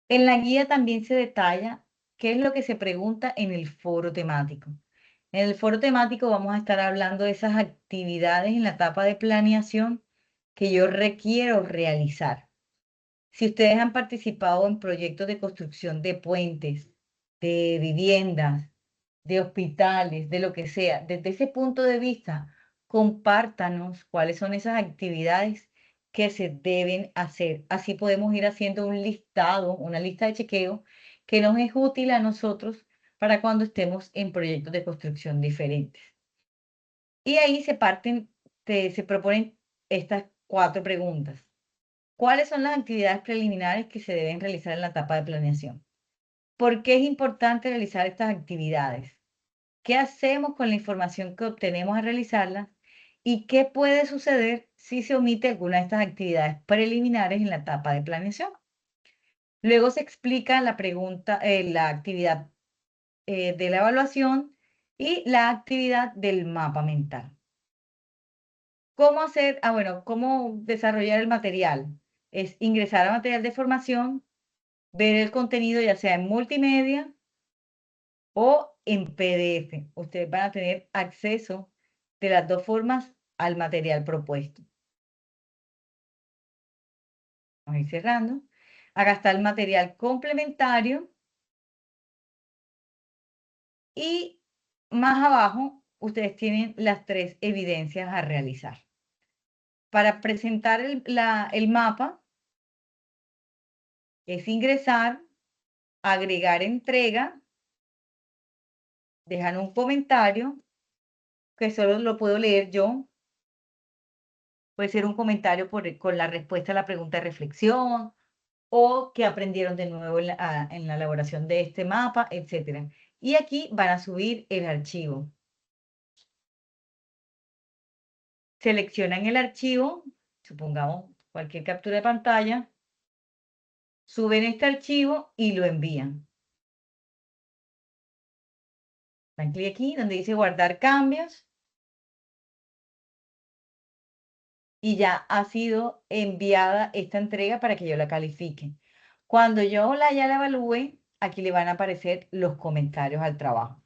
En la guía también se detalla qué es lo que se pregunta en el foro temático. En el foro temático vamos a estar hablando de esas actividades en la etapa de planeación que yo requiero realizar. Si ustedes han participado en proyectos de construcción de puentes, de viviendas, de hospitales, de lo que sea, desde ese punto de vista, compártanos cuáles son esas actividades que se deben hacer. Así podemos ir haciendo un listado, una lista de chequeo que nos es útil a nosotros para cuando estemos en proyectos de construcción diferentes. Y ahí se proponen estas 4 preguntas. ¿Cuáles son las actividades preliminares que se deben realizar en la etapa de planeación? ¿Por qué es importante realizar estas actividades? ¿Qué hacemos con la información que obtenemos al realizarlas? ¿Y qué puede suceder si se omite alguna de estas actividades preliminares en la etapa de planeación? Luego se explica la pregunta, la actividad de la evaluación y la actividad del mapa mental. ¿Cómo hacer? Bueno, ¿cómo desarrollar el material? Es ingresar a material de formación, ver el contenido ya sea en multimedia o en PDF. Ustedes van a tener acceso de las 2 formas al material propuesto. Vamos a ir cerrando. Acá está el material complementario. Y más abajo, ustedes tienen las 3 evidencias a realizar. Para presentar el mapa, es ingresar, agregar entrega, dejar un comentario, que solo lo puedo leer yo. Puede ser un comentario con la respuesta a la pregunta de reflexión, o que aprendieron de nuevo en la elaboración de este mapa, etc. Y aquí van a subir el archivo. Seleccionan el archivo, supongamos cualquier captura de pantalla, suben este archivo y lo envían. Dan clic aquí donde dice guardar cambios. Y ya ha sido enviada esta entrega para que yo la califique. Cuando yo ya la evalúe, aquí le van a aparecer los comentarios al trabajo.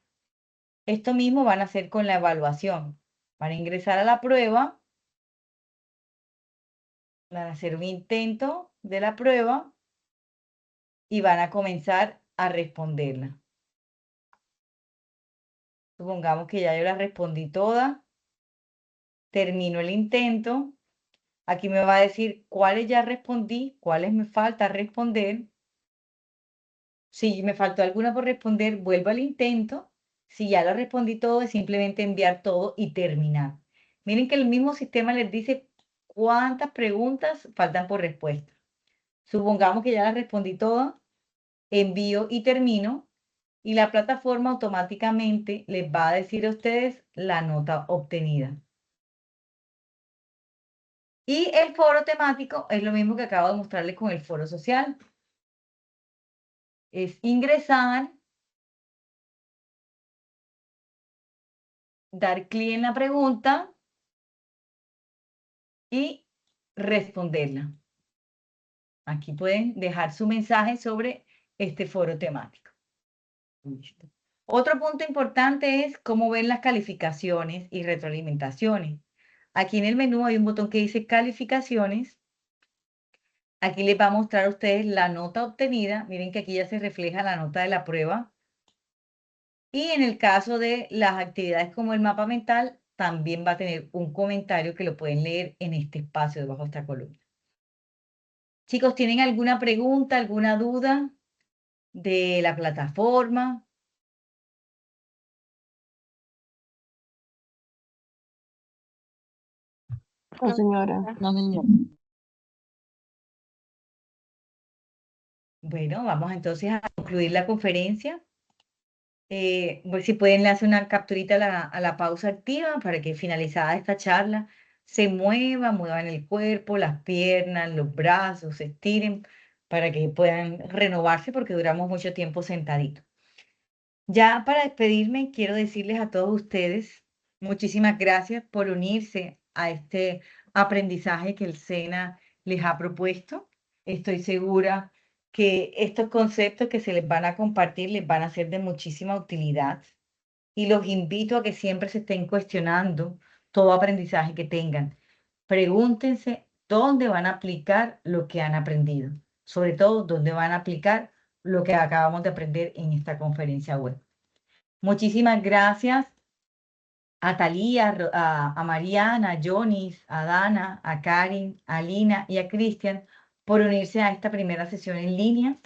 Esto mismo van a hacer con la evaluación. Van a ingresar a la prueba, van a hacer un intento de la prueba y van a comenzar a responderla. Supongamos que ya yo la respondí toda. Termino el intento. Aquí me va a decir cuáles ya respondí, cuáles me falta responder. Si me faltó alguna por responder, vuelvo al intento. Si ya lo respondí todo, es simplemente enviar todo y terminar. Miren que el mismo sistema les dice cuántas preguntas faltan por respuesta. Supongamos que ya las respondí todas, envío y termino. Y la plataforma automáticamente les va a decir a ustedes la nota obtenida. Y el foro temático es lo mismo que acabo de mostrarles con el foro social. Es ingresar, dar clic en la pregunta y responderla. Aquí pueden dejar su mensaje sobre este foro temático. Listo. Otro punto importante es cómo ven las calificaciones y retroalimentaciones. Aquí en el menú hay un botón que dice calificaciones. Aquí les va a mostrar a ustedes la nota obtenida. Miren que aquí ya se refleja la nota de la prueba. Y en el caso de las actividades como el mapa mental, también va a tener un comentario que lo pueden leer en este espacio debajo de esta columna. Chicos, ¿tienen alguna pregunta, alguna duda de la plataforma? No, señora. No, señor. Bueno, vamos entonces a concluir la conferencia. Si pueden, le hacer una capturita a la pausa activa para que finalizada esta charla se muevan el cuerpo, las piernas, los brazos, se estiren para que puedan renovarse porque duramos mucho tiempo sentaditos. Ya para despedirme, quiero decirles a todos ustedes muchísimas gracias por unirse a este aprendizaje que el SENA les ha propuesto. Estoy segura que estos conceptos que se les van a compartir les van a ser de muchísima utilidad y los invito a que siempre se estén cuestionando todo aprendizaje que tengan. Pregúntense dónde van a aplicar lo que han aprendido, sobre todo dónde van a aplicar lo que acabamos de aprender en esta conferencia web. Muchísimas gracias a Talía, a Mariana, a Jonis, a Dana, a Karin, a Lina y a Cristian por unirse a esta primera sesión en línea.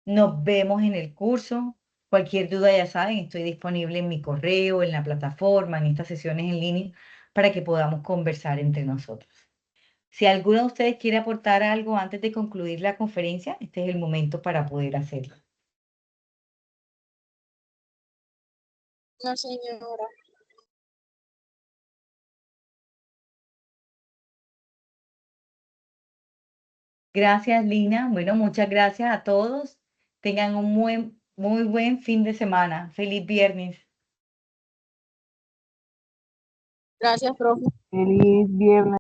Nos vemos en el curso. Cualquier duda, ya saben, estoy disponible en mi correo, en la plataforma, en estas sesiones en línea, para que podamos conversar entre nosotros. Si alguno de ustedes quiere aportar algo antes de concluir la conferencia, este es el momento para poder hacerlo. No, señora. Gracias, Lina. Bueno, muchas gracias a todos. Tengan un muy buen fin de semana. Feliz viernes. Gracias, profe. Feliz viernes.